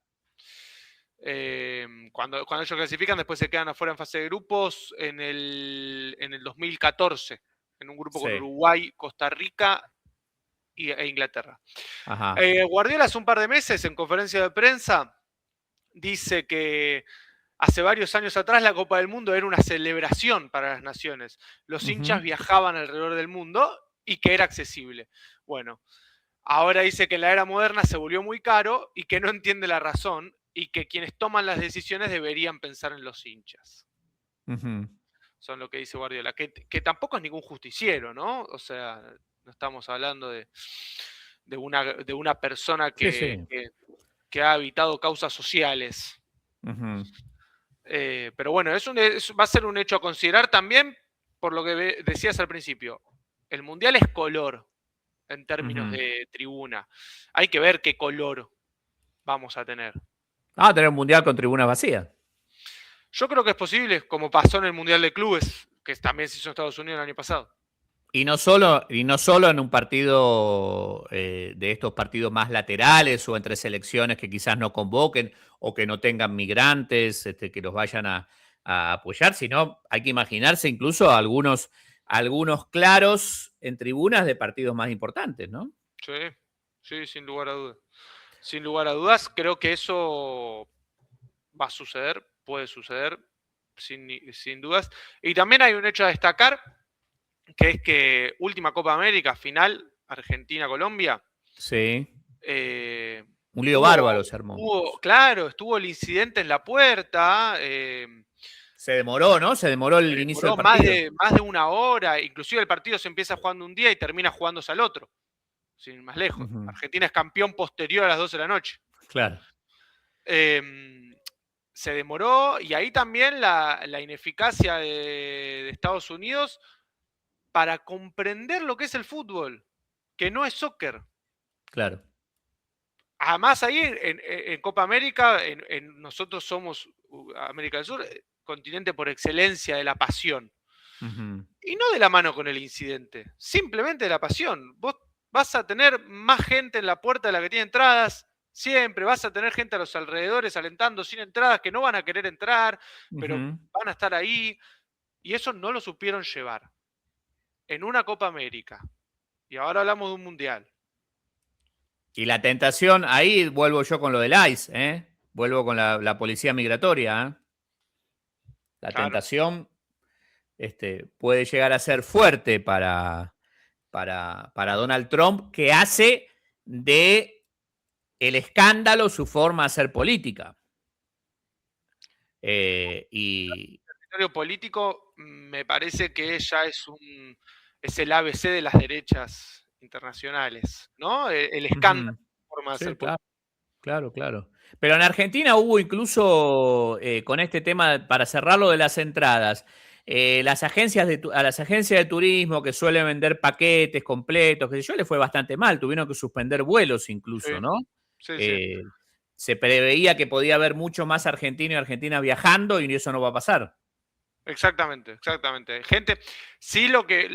Cuando ellos clasifican, después se quedan afuera en fase de grupos en el 2014, en un grupo con Uruguay, Costa Rica e Inglaterra. Guardiola hace un par de meses, en conferencia de prensa, dice que hace varios años atrás la Copa del Mundo era una celebración para las naciones. Los hinchas viajaban alrededor del mundo y que era accesible. Bueno, ahora dice que en la era moderna se volvió muy caro y que no entiende la razón y que quienes toman las decisiones deberían pensar en los hinchas. Son lo que dice Guardiola, que tampoco es ningún justiciero, ¿no? O sea, no estamos hablando de una persona que ha evitado causas sociales. Pero bueno, va a ser un hecho a considerar también por lo que decías al principio. El Mundial es color en términos de tribuna. Hay que ver qué color vamos a tener. Tener un Mundial con tribunas vacías. Yo creo que es posible, como pasó en el Mundial de Clubes, que también se hizo en Estados Unidos el año pasado. Y no solo en un partido de estos partidos más laterales o entre selecciones que quizás no convoquen o que no tengan migrantes que los vayan a apoyar, sino hay que imaginarse incluso algunos claros en tribunas de partidos más importantes, ¿no? Sí, sin lugar a dudas. Sin lugar a dudas, creo que eso va a suceder, puede suceder, sin dudas. Y también hay un hecho a destacar, que es que última Copa América, final, Argentina-Colombia. Sí. Un lío bárbaro se armó. Estuvo el incidente en la puerta. Se demoró, ¿no? Se demoró el inicio del partido. Más de una hora. Inclusive el partido se empieza jugando un día y termina jugándose al otro. Sin ir más lejos. Argentina es campeón posterior a las 12 de la noche. Claro. Se demoró y ahí también la ineficacia de Estados Unidos para comprender lo que es el fútbol, que no es soccer. Claro. Además ahí en Copa América, nosotros somos América del Sur, continente por excelencia de la pasión. Y no de la mano con el incidente, simplemente de la pasión. Vos vas a tener más gente en la puerta de la que tiene entradas, siempre vas a tener gente a los alrededores alentando sin entradas que no van a querer entrar, pero van a estar ahí. Y eso no lo supieron llevar en una Copa América. Y ahora hablamos de un Mundial. Y la tentación, ahí vuelvo yo con lo del ICE, ¿eh? Vuelvo con la policía migratoria. La tentación puede llegar a ser fuerte para Donald Trump, que hace de el escándalo su forma de hacer política. El territorio político me parece que ya es el ABC de las derechas internacionales, ¿no? El escándalo forma de hacer política. Claro. Pero en Argentina hubo incluso, con este tema, para cerrarlo de las entradas, a las agencias de turismo que suelen vender paquetes completos, que yo, les fue bastante mal, tuvieron que suspender vuelos incluso, ¿no? Sí. Se preveía que podía haber mucho más argentinos y argentinas viajando y eso no va a pasar. Exactamente. Gente, sí, lo que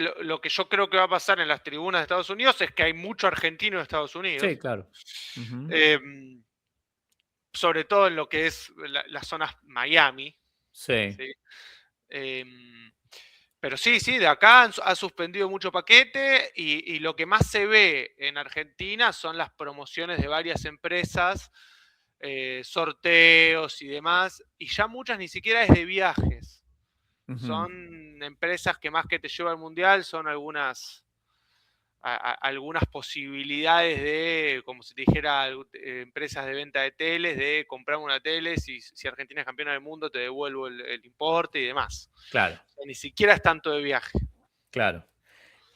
yo creo que va a pasar en las tribunas de Estados Unidos es que hay mucho argentino de Estados Unidos. Sí, claro. Sobre todo en lo que es las zonas Miami. Sí. Pero sí, de acá ha suspendido mucho paquete y lo que más se ve en Argentina son las promociones de varias empresas, sorteos y demás, y ya muchas ni siquiera es de viajes. Son empresas que más que te lleva al mundial son algunas posibilidades de, como si te dijera, empresas de venta de teles, de comprar una tele, si Argentina es campeona del mundo te devuelvo el importe y demás. Claro. O sea, ni siquiera es tanto de viaje. Claro.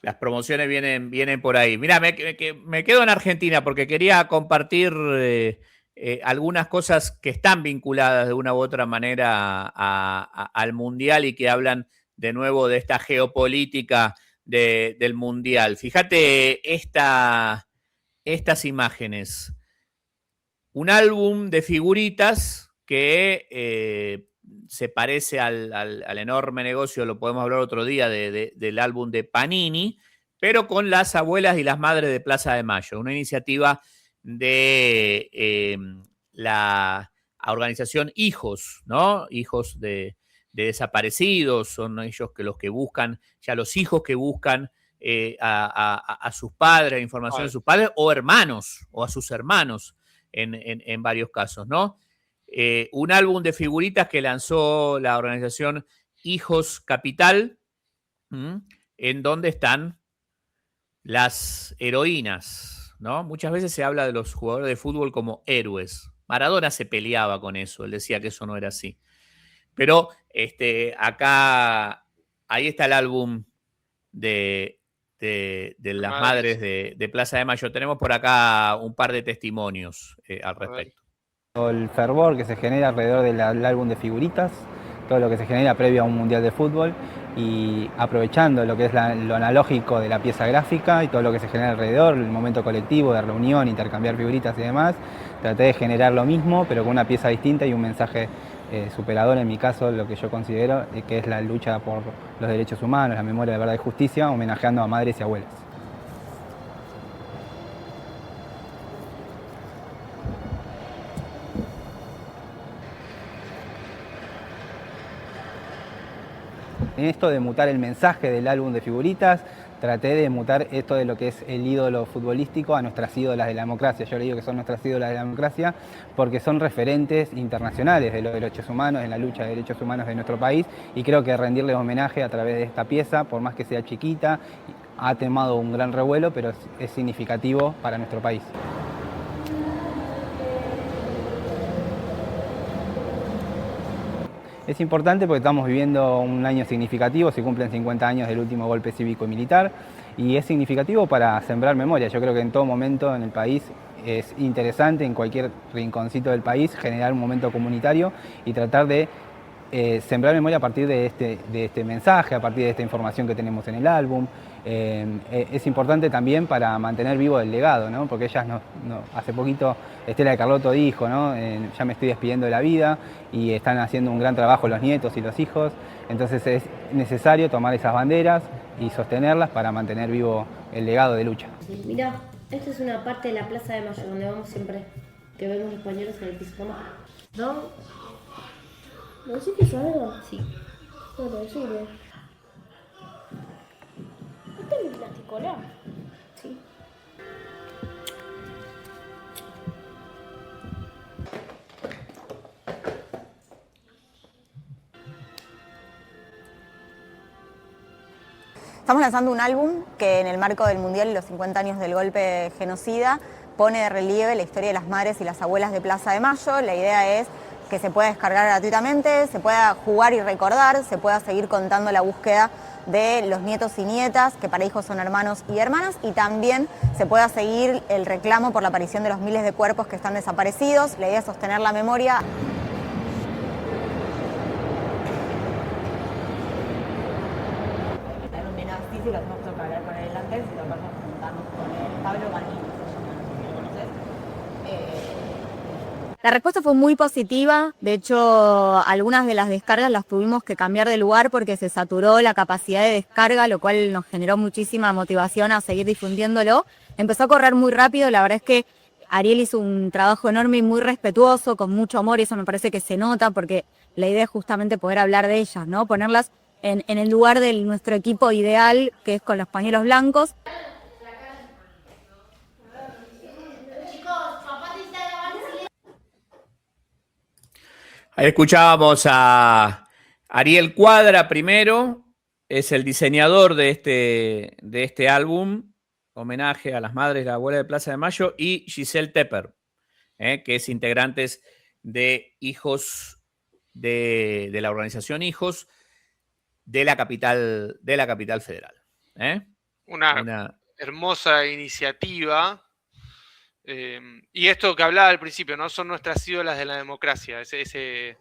Las promociones vienen por ahí. Mirá, me quedo en Argentina porque quería compartir algunas cosas que están vinculadas de una u otra manera al Mundial y que hablan de nuevo de esta geopolítica del Mundial. Fíjate estas imágenes. Un álbum de figuritas que se parece al enorme negocio, lo podemos hablar otro día, del álbum de Panini, pero con las abuelas y las madres de Plaza de Mayo, una iniciativa de la organización Hijos, ¿no? Hijos de desaparecidos, son ellos los que buscan, ya los hijos que buscan a sus padres, información de sus padres, o hermanos, o a sus hermanos en varios casos, ¿no? Un álbum de figuritas que lanzó la organización Hijos Capital, en donde están las heroínas, ¿no? Muchas veces se habla de los jugadores de fútbol como héroes. Maradona se peleaba con eso, él decía que eso no era así. Pero acá, ahí está el álbum de las madres de Plaza de Mayo. Tenemos por acá un par de testimonios al respecto. El fervor que se genera alrededor del álbum de figuritas, todo lo que se genera previo a un mundial de fútbol y aprovechando lo que es lo analógico de la pieza gráfica y todo lo que se genera alrededor, el momento colectivo de reunión, intercambiar figuritas y demás, traté de generar lo mismo pero con una pieza distinta y un mensaje superador, en mi caso, lo que yo considero que es la lucha por los derechos humanos, la memoria de verdad y justicia, homenajeando a madres y abuelas. En esto de mutar el mensaje del álbum de figuritas, traté de mutar esto de lo que es el ídolo futbolístico a nuestras ídolas de la democracia. Yo le digo que son nuestras ídolas de la democracia porque son referentes internacionales de los derechos humanos, en la lucha de derechos humanos de nuestro país, y creo que rendirles homenaje a través de esta pieza, por más que sea chiquita, ha tomado un gran revuelo, pero es significativo para nuestro país. Es importante porque estamos viviendo un año significativo, se cumplen 50 años del último golpe cívico y militar, y es significativo para sembrar memoria. Yo creo que en todo momento en el país es interesante, en cualquier rinconcito del país, generar un momento comunitario y tratar de sembrar memoria a partir de este mensaje, a partir de esta información que tenemos en el álbum. Es importante también para mantener vivo el legado, ¿no? Porque ellas hace poquito Estela de Carlotto dijo, ¿no? Ya me estoy despidiendo de la vida, y están haciendo un gran trabajo los nietos y los hijos, entonces es necesario tomar esas banderas y sostenerlas para mantener vivo el legado de lucha. Mirá, esta es una parte de la Plaza de Mayo donde vamos siempre, que vemos los pañuelos en el piso. ¿No? ¿No sé qué es algo? Sí. Bueno, sirve. Este es mi plástico, ¿no? Sí. Estamos lanzando un álbum que en el marco del Mundial y los 50 años del golpe genocida pone de relieve la historia de las madres y las abuelas de Plaza de Mayo. La idea es que se pueda descargar gratuitamente, se pueda jugar y recordar, se pueda seguir contando la búsqueda de los nietos y nietas, que para hijos son hermanos y hermanas, y también se pueda seguir el reclamo por la aparición de los miles de cuerpos que están desaparecidos. La idea es sostener la memoria. Que hacemos toca hablar con él antes y lo vamos a juntarnos con él. Pablo Manini se llama, no sé si lo conoces. La respuesta fue muy positiva, de hecho algunas de las descargas las tuvimos que cambiar de lugar porque se saturó la capacidad de descarga, lo cual nos generó muchísima motivación a seguir difundiéndolo. Empezó a correr muy rápido, la verdad es que Ariel hizo un trabajo enorme y muy respetuoso, con mucho amor, y eso me parece que se nota porque la idea es justamente poder hablar de ellas, ¿no? Ponerlas en el lugar de nuestro equipo ideal, que es con los pañuelos blancos. Ahí escuchábamos a Ariel Cuadra primero, es el diseñador de este álbum, homenaje a las madres de la abuela de Plaza de Mayo, y Giselle Tepper, que es integrantes de Hijos de la organización Hijos de la capital federal. Una hermosa iniciativa. Y esto que hablaba al principio, ¿no? Son nuestras ídolas de la democracia. Ese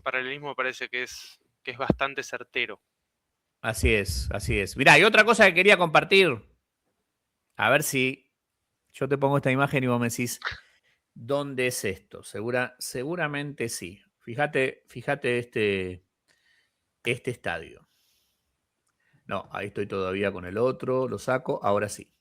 paralelismo me parece que es bastante certero. Así es. Mirá, y otra cosa que quería compartir. A ver si yo te pongo esta imagen y vos me decís, ¿dónde es esto? Seguramente sí. Fíjate este estadio. No, ahí estoy todavía con el otro, lo saco, ahora sí.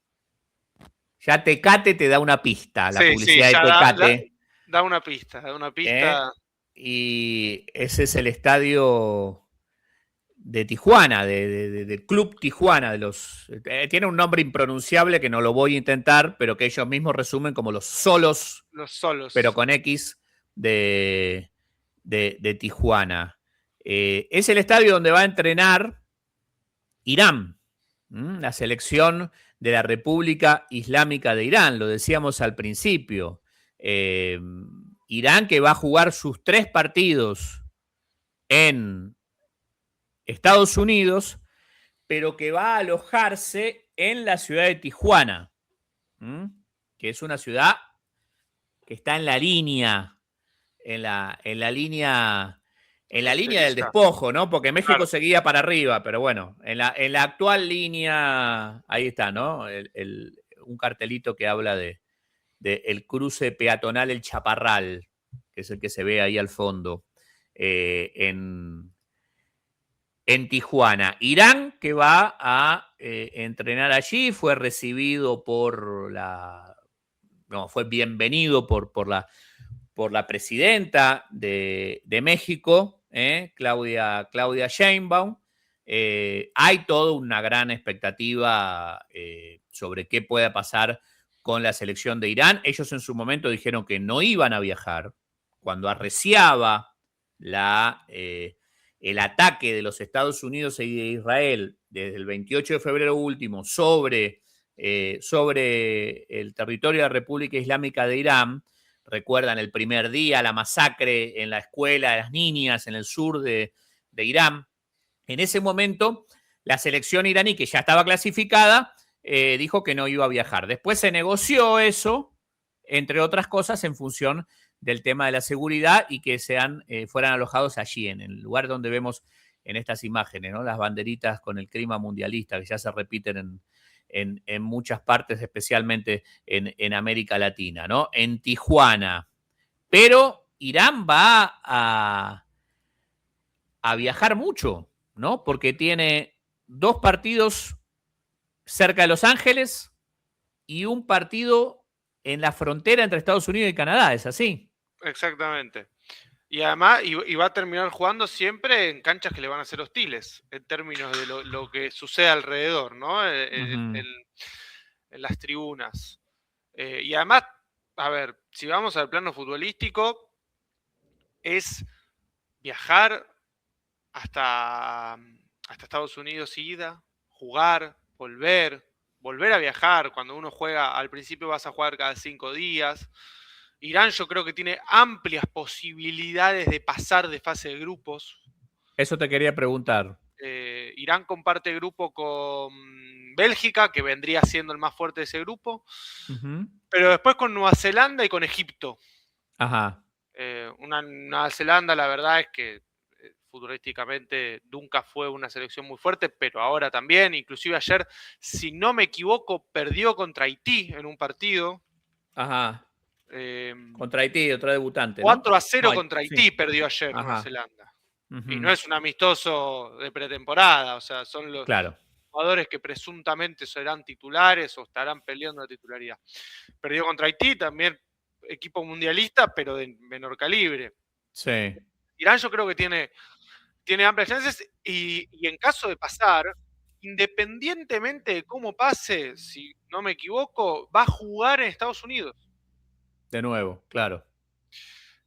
Ya Tecate te da una pista, la publicidad de Tecate. Da una pista. Y ese es el estadio de Tijuana, del Club Tijuana. Tiene un nombre impronunciable que no lo voy a intentar, pero que ellos mismos resumen como los Solos. Los Solos. Pero con X de Tijuana. Es el estadio donde va a entrenar Irán, la selección de la República Islámica de Irán, lo decíamos al principio. Irán que va a jugar sus 3 partidos en Estados Unidos, pero que va a alojarse en la ciudad de Tijuana, que es una ciudad que está en la línea, en la línea del despojo, ¿no? Porque México seguía para arriba, pero bueno, en la actual línea, ahí está, ¿no? Un cartelito que habla de el cruce peatonal El Chaparral, que es el que se ve ahí al fondo, en Tijuana. Irán, que va a entrenar allí, fue recibido fue bienvenido por la presidenta de México, Claudia Sheinbaum. Hay toda una gran expectativa sobre qué pueda pasar con la selección de Irán. Ellos en su momento dijeron que no iban a viajar cuando arreciaba el ataque de los Estados Unidos y de Israel desde el 28 de febrero último sobre el territorio de la República Islámica de Irán. Recuerdan el primer día, la masacre en la escuela de las niñas en el sur de Irán. En ese momento, la selección iraní, que ya estaba clasificada, dijo que no iba a viajar. Después se negoció eso, entre otras cosas, en función del tema de la seguridad y que fueran alojados allí, en el lugar donde vemos en estas imágenes, ¿no? Las banderitas con el clima mundialista que ya se repiten en muchas partes, especialmente en América Latina, ¿no? En Tijuana. Pero Irán va a viajar mucho, ¿no? Porque tiene 2 partidos cerca de Los Ángeles y un partido en la frontera entre Estados Unidos y Canadá, ¿es así? Exactamente. Y además, y va a terminar jugando siempre en canchas que le van a ser hostiles, en términos de lo que sucede alrededor, ¿no? En las tribunas. Y además, a ver, si vamos al plano futbolístico, es viajar hasta Estados Unidos, ida, jugar, volver a viajar. Cuando uno juega, al principio vas a jugar cada 5 días. Irán yo creo que tiene amplias posibilidades de pasar de fase de grupos. Eso te quería preguntar. Irán comparte grupo con Bélgica, que vendría siendo el más fuerte de ese grupo, pero después con Nueva Zelanda y con Egipto. Ajá. Una Nueva Zelanda, la verdad es que futurísticamente nunca fue una selección muy fuerte, pero ahora también. Inclusive ayer, si no me equivoco, perdió contra Haití en un partido. Ajá. Contra Haití, otra debutante, 4-0 ¿no? contra Haití perdió ayer Nueva Zelanda. Y no es un amistoso de pretemporada, o sea, son los jugadores que presuntamente serán titulares o estarán peleando la titularidad. Perdió contra Haití, también equipo mundialista, pero de menor calibre. Sí. Irán yo creo que tiene Tiene amplias chances y en caso de pasar, independientemente de cómo pase, si no me equivoco, va a jugar en Estados Unidos. De nuevo, claro.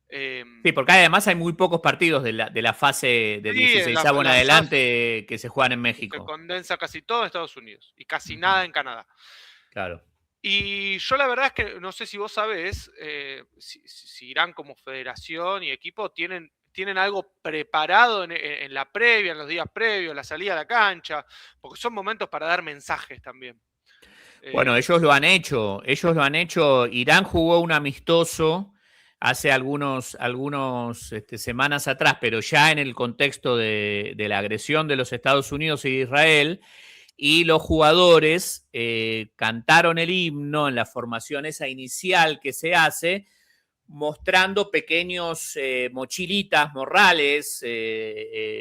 Eh, Sí, porque además hay muy pocos partidos de la fase del Sí, 16avo en la adelante que se juegan en se México. condensa casi todo en Estados Unidos y casi nada en Canadá. Claro. Y yo la verdad es que no sé si vos sabés si Irán como federación y equipo tienen algo preparado en la previa, en los días previos, la salida a la cancha, porque son momentos para dar mensajes también. Bueno, ellos lo han hecho. Irán jugó un amistoso hace algunos semanas atrás, pero ya en el contexto de la agresión de los Estados Unidos y de Israel. Y los jugadores cantaron el himno en la formación esa inicial que se hace, mostrando pequeños mochilitas, morrales,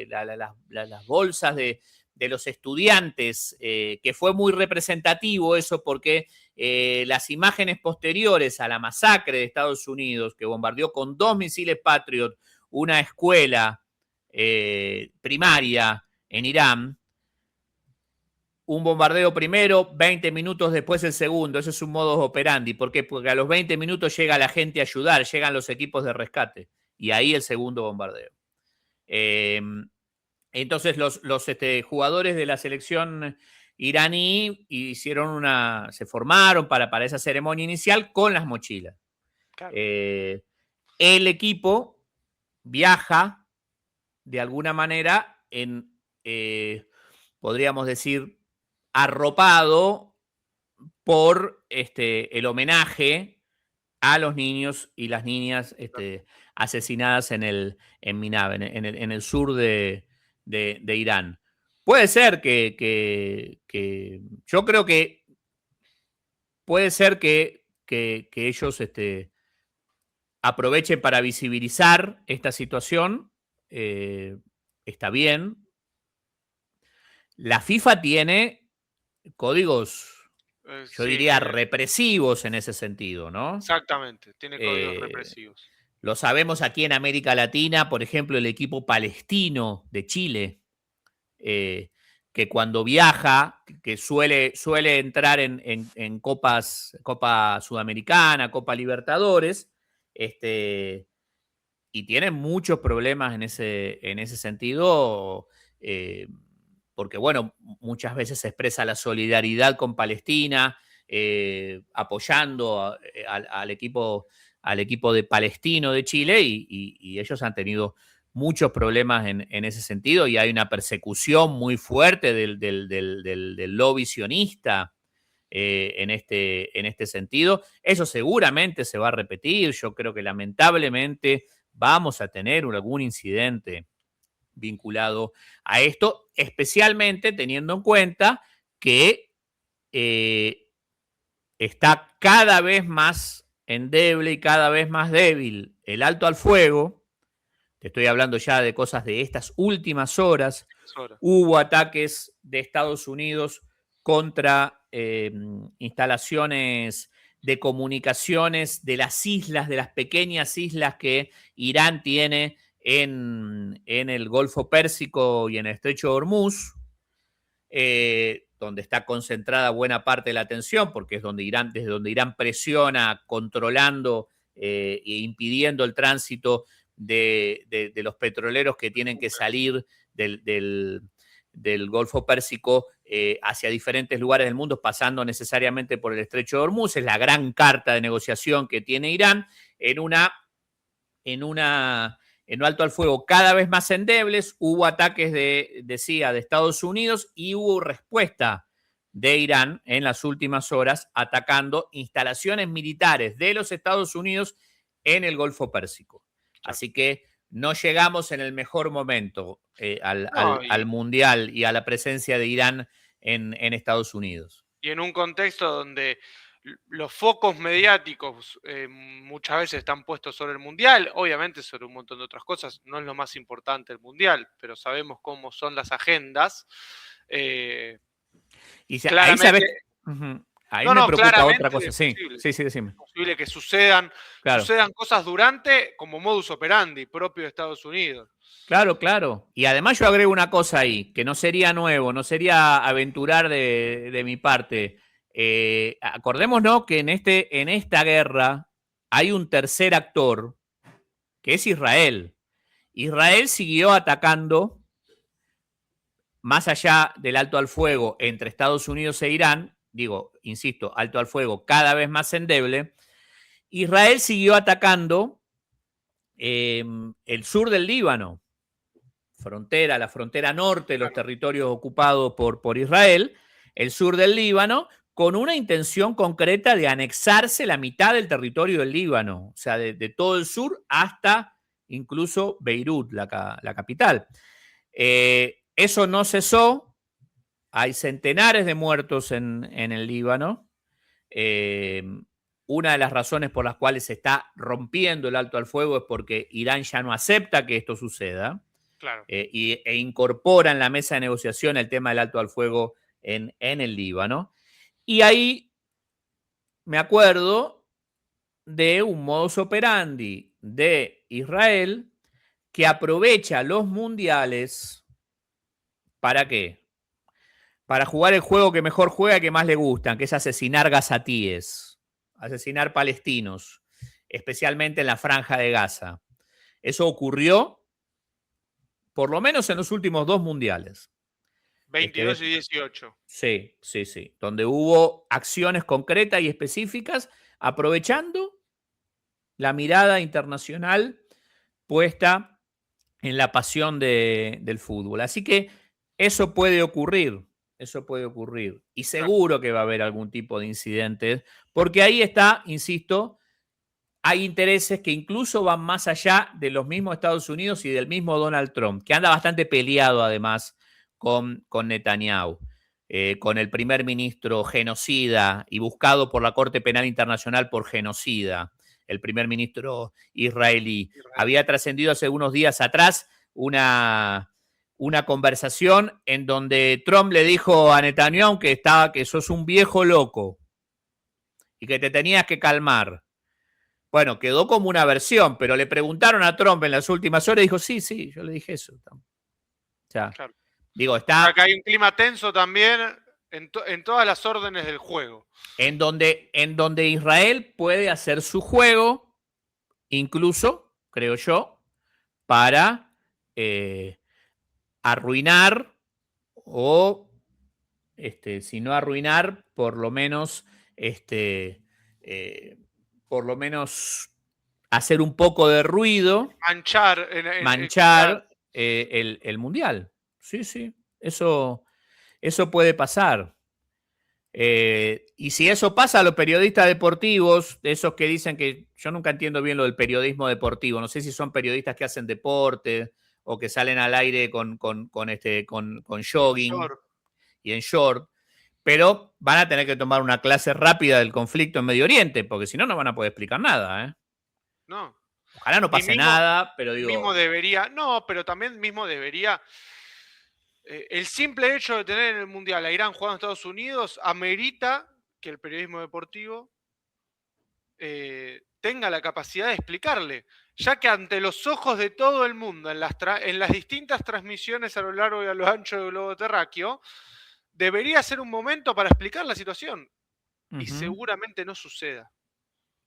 las bolsas de los estudiantes, que fue muy representativo eso porque las imágenes posteriores a la masacre de Estados Unidos, que bombardeó con 2 misiles Patriot una escuela primaria en Irán, un bombardeo primero, 20 minutos después el segundo. Eso es un modus operandi. ¿Por qué? Porque a los 20 minutos llega la gente a ayudar, llegan los equipos de rescate. Y ahí el segundo bombardeo. Entonces los jugadores de la selección iraní se formaron para esa ceremonia inicial con las mochilas. Claro. El equipo viaja de alguna manera podríamos decir, arropado por el homenaje a los niños y las niñas asesinadas en Minab, en el sur de Irán. Puede ser que yo creo que puede ser que ellos aprovechen para visibilizar esta situación. Está bien. La FIFA tiene códigos, yo diría, represivos en ese sentido, ¿no? Exactamente, tiene códigos represivos. Lo sabemos aquí en América Latina, por ejemplo, el equipo palestino de Chile, que cuando viaja, que suele entrar en Copa Sudamericana, Copa Libertadores, y tiene muchos problemas en ese sentido, porque, bueno, muchas veces se expresa la solidaridad con Palestina, apoyando al equipo de palestino de Chile, y ellos han tenido muchos problemas en ese sentido, y hay una persecución muy fuerte del lobby sionista en este sentido. Eso seguramente se va a repetir. Yo creo que lamentablemente vamos a tener algún incidente vinculado a esto, especialmente teniendo en cuenta que está cada vez más endeble y cada vez más débil el alto al fuego. Te estoy hablando ya de cosas de estas últimas horas. Hubo ataques de Estados Unidos contra instalaciones de comunicaciones de las islas, de las pequeñas islas que Irán tiene en el Golfo Pérsico y en el Estrecho de Hormuz, donde está concentrada buena parte de la atención, porque es desde donde Irán presiona, controlando e impidiendo el tránsito de los petroleros que tienen que salir del Golfo Pérsico hacia diferentes lugares del mundo, pasando necesariamente por el Estrecho de Hormuz. Es la gran carta de negociación que tiene Irán en un alto al fuego cada vez más endebles. Hubo ataques de Estados Unidos, y hubo respuesta de Irán en las últimas horas atacando instalaciones militares de los Estados Unidos en el Golfo Pérsico. Así que no llegamos en el mejor momento al Mundial y a la presencia de Irán en Estados Unidos. Y en un contexto donde los focos mediáticos muchas veces están puestos sobre el Mundial, obviamente sobre un montón de otras cosas. No es lo más importante el Mundial, pero sabemos cómo son las agendas. Y claramente, ahí Ahí No, me no, preocupa claramente otra cosa. es Sí, posible. sí, decime. Es posible que sucedan Claro. cosas durante como modus operandi propio de Estados Unidos. Claro, claro. Y además yo agrego una cosa ahí, que no sería nuevo, no sería aventurar de mi parte. Acordémonos que en esta guerra hay un tercer actor, que es Israel. Israel siguió atacando, más allá del alto al fuego entre Estados Unidos e Irán, digo, insisto, alto al fuego cada vez más endeble, Israel siguió atacando el sur del Líbano, la frontera norte de los territorios ocupados por Israel, el sur del Líbano, con una intención concreta de anexarse la mitad del territorio del Líbano, o sea, de todo el sur hasta incluso Beirut, la capital. Eso no cesó, hay centenares de muertos en el Líbano. Una de las razones por las cuales se está rompiendo el alto al fuego es porque Irán ya no acepta que esto suceda. Claro. E incorpora en la mesa de negociación el tema del alto al fuego en el Líbano. Y ahí me acuerdo de un modus operandi de Israel que aprovecha los mundiales. ¿Para qué? Para jugar el juego que mejor juega, que más le gustan, que es asesinar gazatíes, asesinar palestinos, especialmente en la franja de Gaza. Eso ocurrió por lo menos en los últimos 2 mundiales. 22 y 18. Sí, sí, sí. Donde hubo acciones concretas y específicas aprovechando la mirada internacional puesta en la pasión del fútbol. Así que eso puede ocurrir. Eso puede ocurrir. Y seguro que va a haber algún tipo de incidentes, porque ahí está, insisto, hay intereses que incluso van más allá de los mismos Estados Unidos y del mismo Donald Trump, que anda bastante peleado además con Netanyahu, con el primer ministro genocida y buscado por la Corte Penal Internacional por genocida, el primer ministro israelí. Había trascendido hace unos días atrás una conversación en donde Trump le dijo a Netanyahu que sos un viejo loco y que te tenías que calmar. Bueno, quedó como una versión, pero le preguntaron a Trump en las últimas horas y dijo, sí, yo le dije eso. O sea, claro. Digo, está... Acá hay un clima tenso también en todas las órdenes del juego. En donde Israel puede hacer su juego, incluso, creo yo, para arruinar o, si no arruinar, por lo menos hacer un poco de ruido, manchar el Mundial. Sí, eso puede pasar. Y si eso pasa a los periodistas deportivos, de esos que dicen que yo nunca entiendo bien lo del periodismo deportivo, no sé si son periodistas que hacen deporte o que salen al aire con jogging y en short, pero van a tener que tomar una clase rápida del conflicto en Medio Oriente, porque si no, no van a poder explicar nada, ¿eh? No. Ojalá no pase nada, pero digo... pero también mismo debería... el simple hecho de tener en el Mundial a Irán jugando en Estados Unidos amerita que el periodismo deportivo tenga la capacidad de explicarle, ya que ante los ojos de todo el mundo, en las distintas transmisiones a lo largo y a lo ancho del globo terráqueo, debería ser un momento para explicar la situación. Y seguramente no suceda.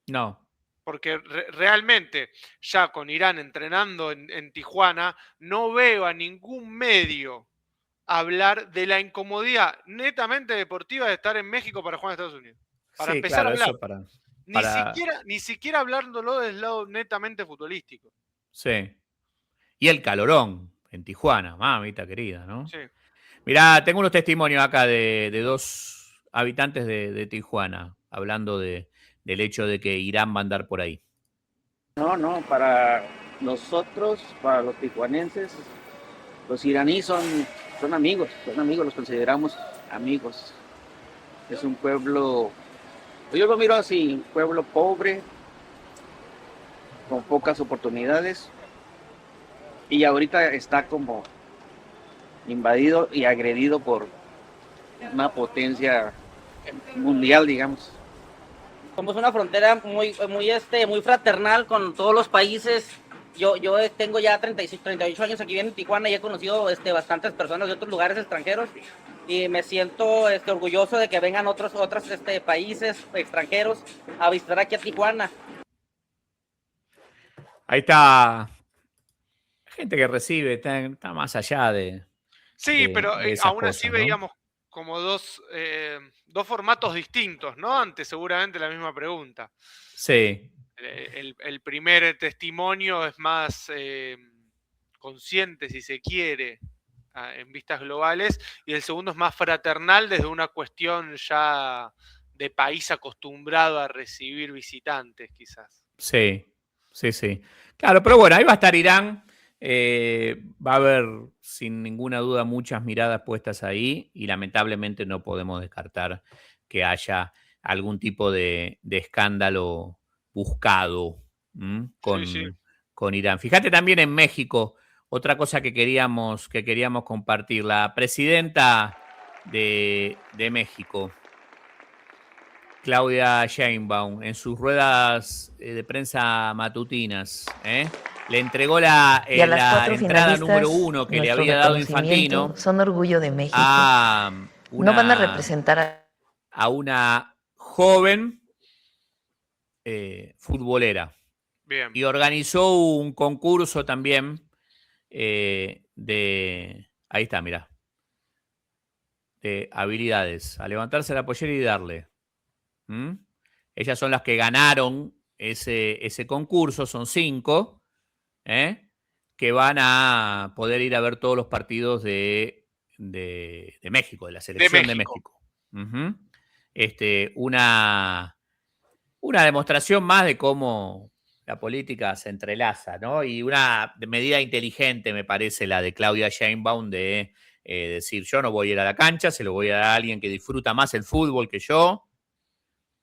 No. Porque realmente, ya con Irán entrenando en Tijuana, no veo a ningún medio hablar de la incomodidad netamente deportiva de estar en México para jugar en Estados Unidos. Para empezar a hablar. Ni siquiera hablándolo del lado netamente futbolístico. Sí. Y el calorón en Tijuana, mamita querida, ¿no? Sí. Mirá, tengo unos testimonios acá de 2 habitantes de Tijuana hablando del hecho de que Irán va a andar por ahí. No, para nosotros, para los tijuanenses, los iraníes son amigos, los consideramos amigos. Es un pueblo, yo lo miro así, un pueblo pobre, con pocas oportunidades, y ahorita está como invadido y agredido por una potencia mundial, digamos. Somos una frontera muy fraternal con todos los países. Yo tengo ya 38 años aquí en Tijuana y he conocido bastantes personas de otros lugares extranjeros y me siento orgulloso de que vengan otros países extranjeros a visitar aquí a Tijuana. Ahí está gente que recibe, está más allá de... Sí, pero aún cosas, así ¿no? veíamos como dos formatos distintos, ¿no? Ante seguramente la misma pregunta. Sí. El primer testimonio es más consciente, si se quiere, en vistas globales, y el segundo es más fraternal desde una cuestión ya de país acostumbrado a recibir visitantes, quizás. Sí, sí, sí. Claro, pero bueno, ahí va a estar Irán. Va a haber, sin ninguna duda, muchas miradas puestas ahí y lamentablemente no podemos descartar que haya algún tipo de escándalo buscado con Irán. Fíjate también en México, otra cosa que queríamos compartir. La presidenta de México, Claudia Sheinbaum, en sus ruedas de prensa matutinas, le entregó la entrada número 1 que le había dado Infantino. Son orgullo de México. No van a representar a una joven futbolera. Bien. Y organizó un concurso también ahí está, mirá, de habilidades, a levantarse la pollera y darle. Ellas son las que ganaron ese concurso, son 5, que van a poder ir a ver todos los partidos de México, de la selección de México. Una demostración más de cómo la política se entrelaza, ¿no? Y una medida inteligente, me parece, la de Claudia Sheinbaum de decir, yo no voy a ir a la cancha, se lo voy a dar a alguien que disfruta más el fútbol que yo.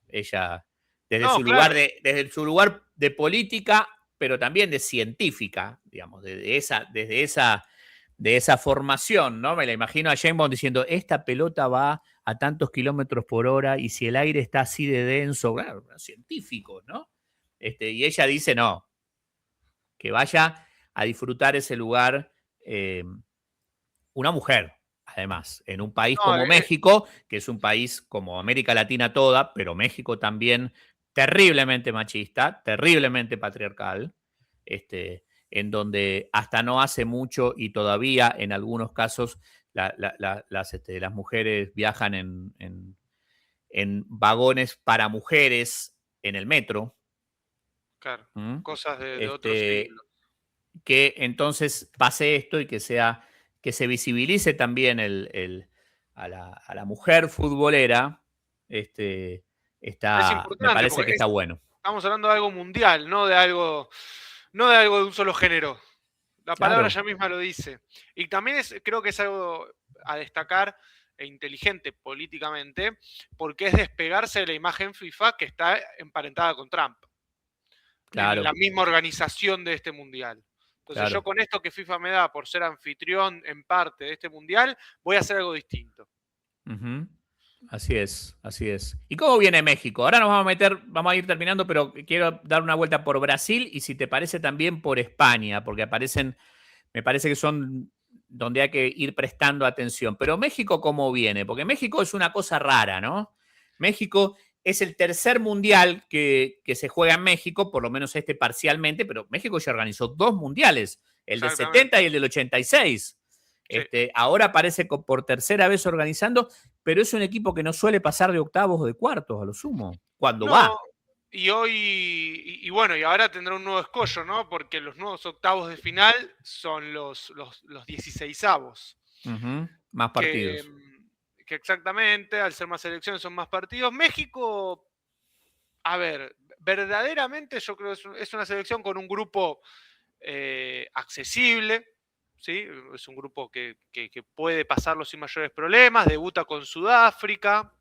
Ella, desde su lugar de política, pero también de científica, digamos, desde esa formación, ¿no? Me la imagino a Sheinbaum diciendo, esta pelota va a tantos kilómetros por hora y si el aire está así de denso, claro, científico, ¿no? Y ella dice, no, que vaya a disfrutar ese lugar una mujer, además, en un país como México, que es un país como América Latina toda, pero México también terriblemente machista, terriblemente patriarcal, en donde hasta no hace mucho y todavía en algunos casos las mujeres viajan en vagones para mujeres en el metro. Claro, cosas de otros siglos. Que entonces pase esto y que se visibilice también a la mujer futbolera, me parece que está bueno. Estamos hablando de algo mundial, no de algo de un solo género. La palabra ya misma lo dice. Y también creo que es algo a destacar e inteligente políticamente, porque es despegarse de la imagen FIFA que está emparentada con Trump. Claro. En la misma organización de este mundial. Entonces yo con esto que FIFA me da por ser anfitrión en parte de este mundial, voy a hacer algo distinto. Así es, así es. ¿Y cómo viene México? Ahora nos vamos a ir terminando, pero quiero dar una vuelta por Brasil y si te parece también por España, porque me parece que son donde hay que ir prestando atención. Pero México, ¿cómo viene? Porque México es una cosa rara, ¿no? México es el tercer mundial que se juega en México, por lo menos parcialmente, pero México ya organizó 2 mundiales, el del 70 y el del 86. Sí. Ahora parece por tercera vez organizando, pero es un equipo que no suele pasar de octavos o de cuartos a lo sumo, cuando va. Y hoy, y bueno, y ahora tendrá un nuevo escollo, ¿no? Porque los nuevos octavos de final son los 16avos. Más partidos. Que exactamente, al ser más selecciones son más partidos. México, a ver, verdaderamente yo creo que es una selección con un grupo accesible, ¿sí? Es un grupo que puede pasarlo sin mayores problemas, debuta con Sudáfrica,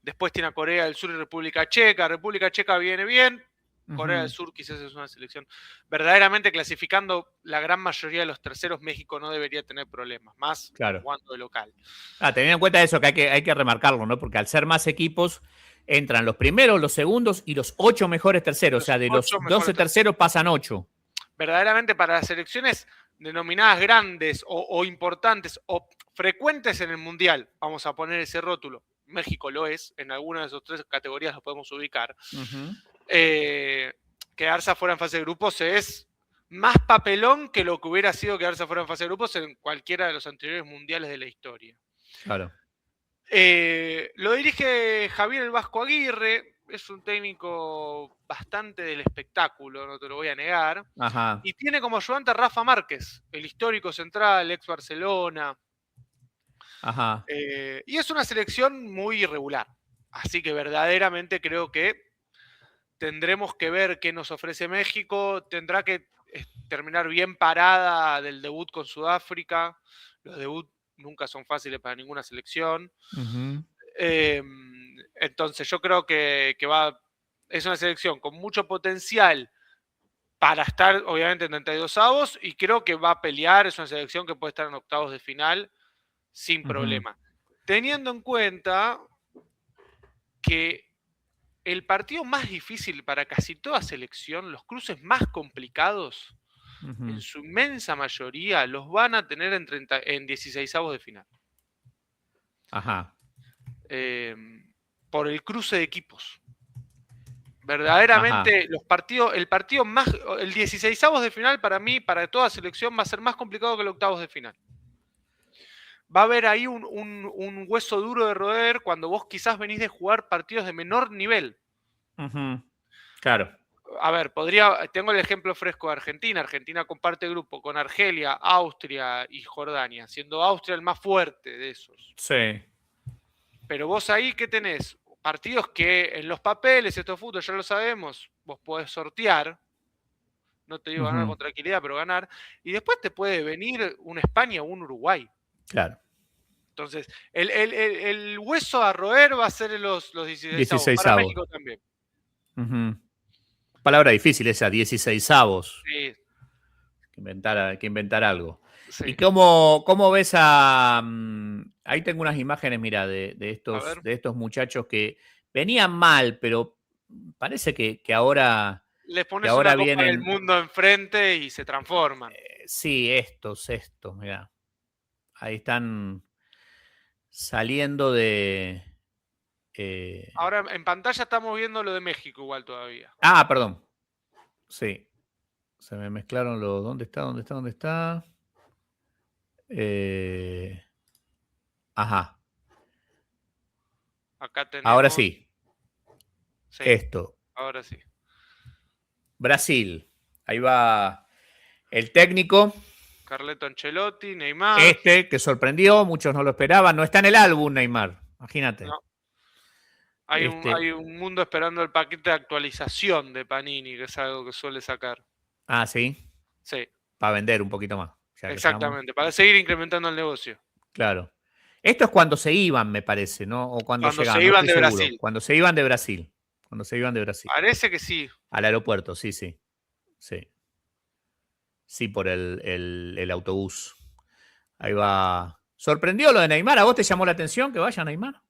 después tiene a Corea del Sur y República Checa. República Checa viene bien, Corea del Sur quizás es una selección. Verdaderamente clasificando la gran mayoría de los terceros, México no debería tener problemas, más jugando de local. Teniendo en cuenta eso, que hay que remarcarlo, ¿no? Porque al ser más equipos, entran los primeros, los segundos y los 8 mejores terceros. O sea, de los 12 terceros pasan 8. Verdaderamente para las selecciones denominadas grandes o importantes o frecuentes en el Mundial, vamos a poner ese rótulo, México lo es, en alguna de esas 3 categorías lo podemos ubicar, quedarse afuera en fase de grupos es más papelón que lo que hubiera sido quedarse afuera en fase de grupos en cualquiera de los anteriores mundiales de la historia. Claro. Lo dirige Javier el Vasco Aguirre, es un técnico bastante del espectáculo, no te lo voy a negar. Ajá. Y tiene como ayudante a Rafa Márquez, el histórico central, ex Barcelona. Ajá. Y es una selección muy irregular. Así que verdaderamente creo que tendremos que ver qué nos ofrece México. Tendrá que terminar bien parada del debut con Sudáfrica. Los debuts nunca son fáciles para ninguna selección. Entonces yo creo que es una selección con mucho potencial para estar obviamente en 32avos y creo que va a pelear. Es una selección que puede estar en octavos de final sin problema. Teniendo en cuenta que el partido más difícil para casi toda selección, los cruces más complicados, en su inmensa mayoría, los van a tener en 16avos de final. Ajá. Por el cruce de equipos. Verdaderamente, el 16avos de final para mí, para toda selección, va a ser más complicado que el octavos de final. Va a haber ahí un hueso duro de roer cuando vos quizás venís de jugar partidos de menor nivel. Claro. A ver, tengo el ejemplo fresco de Argentina. Argentina comparte grupo con Argelia, Austria y Jordania, siendo Austria el más fuerte de esos. Sí. Pero vos ahí, ¿qué tenés? Partidos que en los papeles, esto es fútbol, ya lo sabemos, vos podés sortear. No te digo ganar con tranquilidad, pero ganar. Y después te puede venir un España o un Uruguay. Claro. Entonces, el hueso a roer va a ser los 16avos. Para México también. Palabra difícil esa, 16avos. Sí. Hay que inventar algo. Sí. ¿Y cómo ves a...? Ahí tengo unas imágenes, mira, de estos muchachos que venían mal, pero parece que ahora... Les pones una copa del mundo enfrente y se transforman. Sí, estos, mira. Ahí están saliendo de... Ahora en pantalla estamos viendo lo de México igual todavía. Ah, perdón. Sí. Se me mezclaron los... ¿Dónde está? Ajá. Acá tenemos... Ahora sí. Esto. Ahora sí. Brasil. Ahí va el técnico. Carleto Ancelotti, Neymar. Que sorprendió, muchos no lo esperaban. No está en el álbum, Neymar. Imagínate. No. Hay un mundo esperando el paquete de actualización de Panini, que es algo que suele sacar. Ah, ¿sí? Sí. Para vender un poquito más. Exactamente, para seguir incrementando el negocio. Claro. Esto es cuando se iban, me parece, ¿no? O cuando llegaban, se iban de Brasil. Cuando se iban de Brasil. Parece que sí. Al aeropuerto, sí. Sí, por el autobús. Ahí va. ¿Sorprendió lo de Neymar? ¿A vos te llamó la atención que vaya Neymar?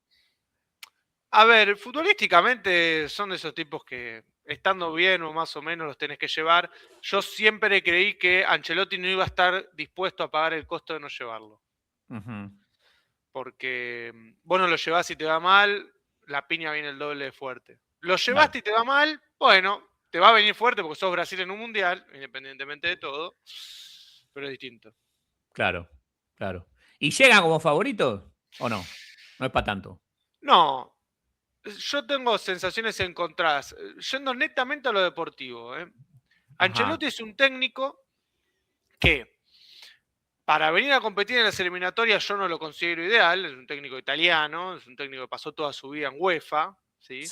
A ver, futbolísticamente son de esos tipos que, estando bien o más o menos, los tenés que llevar. Yo siempre creí que Ancelotti no iba a estar dispuesto a pagar el costo de no llevarlo. Porque vos no lo llevás y te va mal, la piña viene el doble de fuerte. Lo llevaste y te va mal, bueno, te va a venir fuerte porque sos Brasil en un mundial, independientemente de todo, pero es distinto. Claro. ¿Y llegan como favoritos o no? No es para tanto. No. Yo tengo sensaciones encontradas. Yendo netamente a lo deportivo. Ancelotti es un técnico que, para venir a competir en las eliminatorias, yo no lo considero ideal. Es un técnico italiano, es un técnico que pasó toda su vida en UEFA. ¿Sí?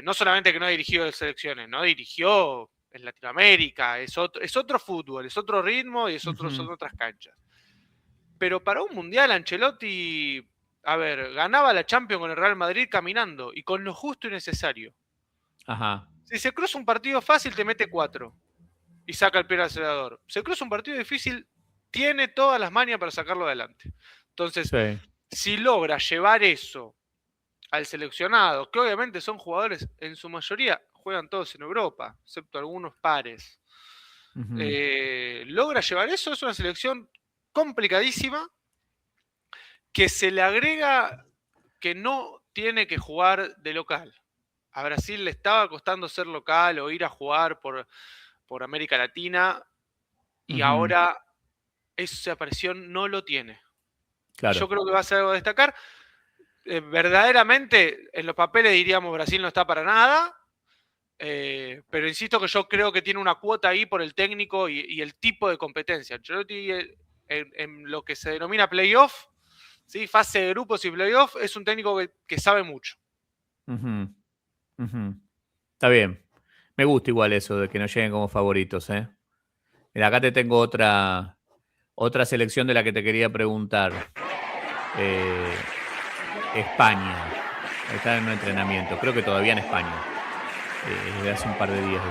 No solamente que no ha dirigido selecciones, no dirigió en Latinoamérica. Es otro fútbol, es otro ritmo y son otras canchas. Pero para un mundial, Ancelotti... A ver, ganaba la Champions con el Real Madrid caminando y con lo justo y necesario. Ajá. Si se cruza un partido fácil, te mete 4 y saca el pie al acelerador. Se cruza un partido difícil, tiene todas las mañas para sacarlo adelante. Entonces, si logra llevar eso al seleccionado, que obviamente son jugadores, en su mayoría juegan todos en Europa, excepto algunos pares, logra llevar eso, es una selección complicadísima, que se le agrega que no tiene que jugar de local. A Brasil le estaba costando ser local o ir a jugar por América Latina, y ahora esa presión no lo tiene. Claro. Yo creo que va a ser algo a destacar. Verdaderamente, en los papeles diríamos Brasil no está para nada, pero insisto que yo creo que tiene una cuota ahí por el técnico y el tipo de competencia. Ancelotti, en lo que se denomina playoff, ¿sí? Fase de grupos y playoff, es un técnico que sabe mucho. Está bien. Me gusta igual eso de que no lleguen como favoritos, ¿eh? Mira, acá te tengo otra selección de la que te quería preguntar. España. Está en un entrenamiento. Creo que todavía en España. Desde hace un par de días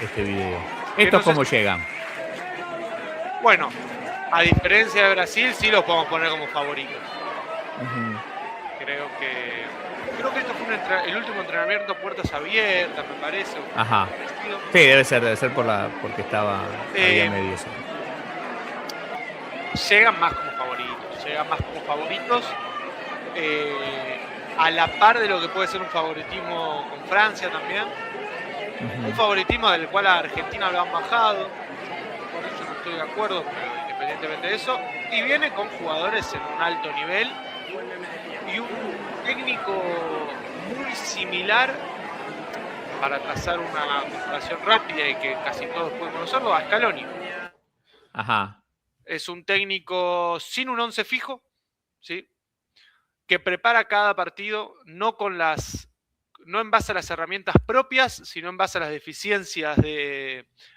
este video. ¿Estos cómo llegan? Bueno, a diferencia de Brasil, sí los podemos poner como favoritos. Creo que esto fue el último entrenamiento a puertas abiertas, me parece. Ajá. Sí, debe ser porque estaba había medios. Llegan más como favoritos. A la par de lo que puede ser un favoritismo con Francia también. Un favoritismo del cual a Argentina lo han bajado. Por eso no estoy de acuerdo, pero independientemente de eso. Y viene con jugadores en un alto nivel y un técnico muy similar, para trazar una comparación rápida y que casi todos pueden conocerlo, a Scaloni. Ajá. Es un técnico sin un 11 fijo, ¿sí? Que prepara cada partido no en base a las herramientas propias, sino en base a las deficiencias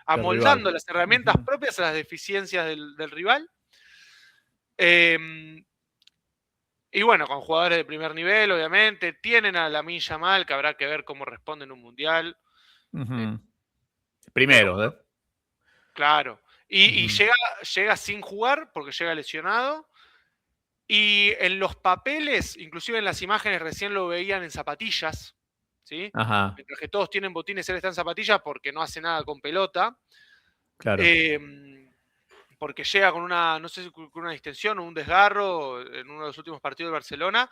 amoldando las herramientas propias a las deficiencias del rival. Y bueno, con jugadores de primer nivel, obviamente. Tienen a Lamine Yamal, que habrá que ver cómo responde en un mundial. Primero, ¿eh? Claro. Y llega sin jugar, porque llega lesionado. Y en los papeles, inclusive en las imágenes, recién lo veían en zapatillas, ¿sí? Ajá. Mientras que todos tienen botines, él está en zapatillas porque no hace nada con pelota. Claro. Porque llega con no sé si con una distensión o un desgarro en uno de los últimos partidos de Barcelona.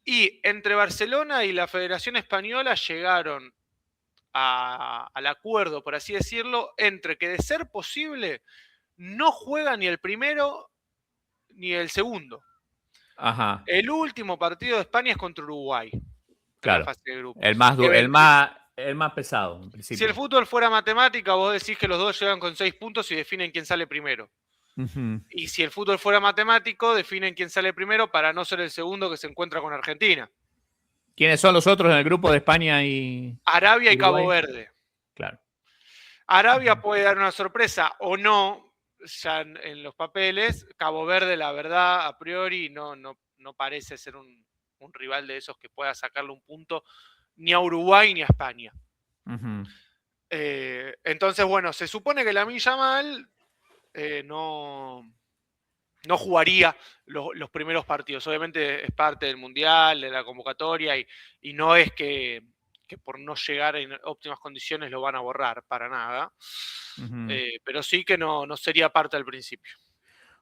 Y entre Barcelona y la Federación Española llegaron al acuerdo, por así decirlo, entre que de ser posible no juega ni el primero ni el segundo. Ajá. El último partido de España es contra Uruguay. Claro. En la fase de grupos. El más pesado, en principio. Si el fútbol fuera matemática, vos decís que los dos llegan con 6 puntos y definen quién sale primero. Y si el fútbol fuera matemático, definen quién sale primero para no ser el segundo que se encuentra con Argentina. ¿Quiénes son los otros en el grupo de España y Arabia y Uruguay? Cabo Verde. Claro. Arabia puede dar una sorpresa o no, ya en los papeles. Cabo Verde, la verdad, a priori no parece ser un rival de esos que pueda sacarle un punto ni a Uruguay ni a España. Entonces, bueno, se supone que Lamine Yamal no jugaría los primeros partidos. Obviamente es parte del Mundial, de la convocatoria, y no es que por no llegar en óptimas condiciones lo van a borrar, para nada. Pero sí que no sería parte al principio.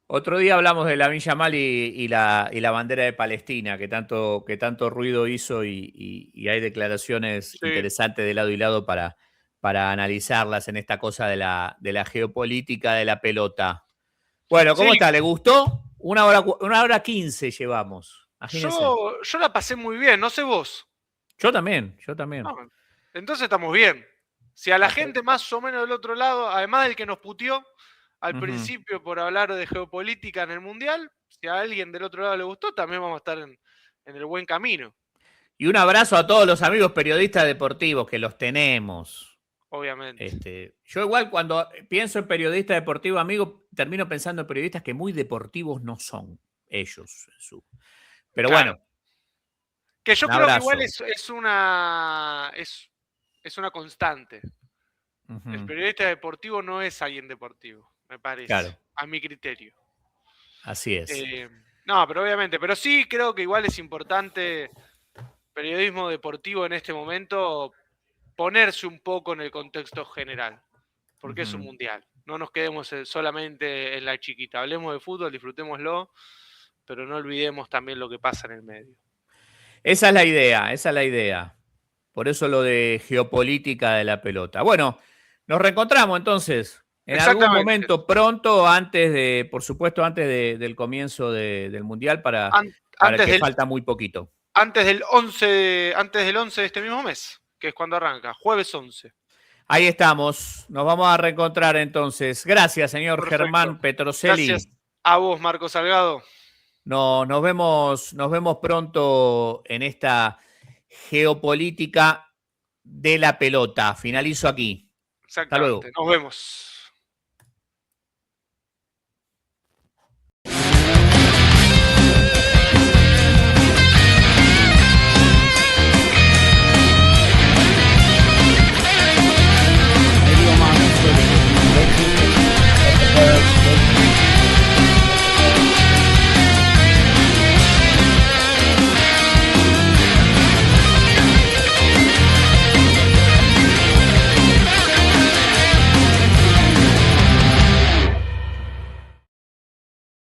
Otro día hablamos de Lamine Yamal y la bandera de Palestina, que tanto ruido hizo, y hay declaraciones interesantes de lado y lado para analizarlas en esta cosa de la geopolítica de la pelota. Bueno, ¿cómo está? ¿Le gustó? 1 hora 15 llevamos. Yo la pasé muy bien, no sé vos. Yo también. Entonces estamos bien. Si a la gente más o menos del otro lado, además del que nos puteó al principio por hablar de geopolítica en el Mundial, si a alguien del otro lado le gustó, también vamos a estar en el buen camino. Y un abrazo a todos los amigos periodistas deportivos, que los tenemos. Obviamente. Yo igual cuando pienso en periodista deportivo, amigo, termino pensando en periodistas que muy deportivos no son ellos. Pero claro. Bueno. Que yo creo que igual es es una constante. El periodista deportivo no es alguien deportivo, me parece, Claro. a mi criterio. Así es. No, pero obviamente, pero sí creo que igual es importante periodismo deportivo en este momento ponerse un poco en el contexto general, porque es un mundial. No nos quedemos solamente en la chiquita, hablemos de fútbol, disfrutémoslo, pero no olvidemos también lo que pasa en el medio. Esa es la idea, esa es la idea. Por eso lo de geopolítica de la pelota. Bueno, nos reencontramos entonces en algún momento pronto, antes de, por supuesto, antes del comienzo del Mundial, para que falta muy poquito. Antes del 11 de este mismo mes, que es cuando arranca, jueves 11. Ahí estamos, nos vamos a reencontrar entonces. Gracias, señor Germán Petrocelli. Gracias a vos, Marco Salgado. No, nos vemos pronto en esta geopolítica de la pelota. Finalizo aquí. Exactamente. Hasta luego. Nos vemos.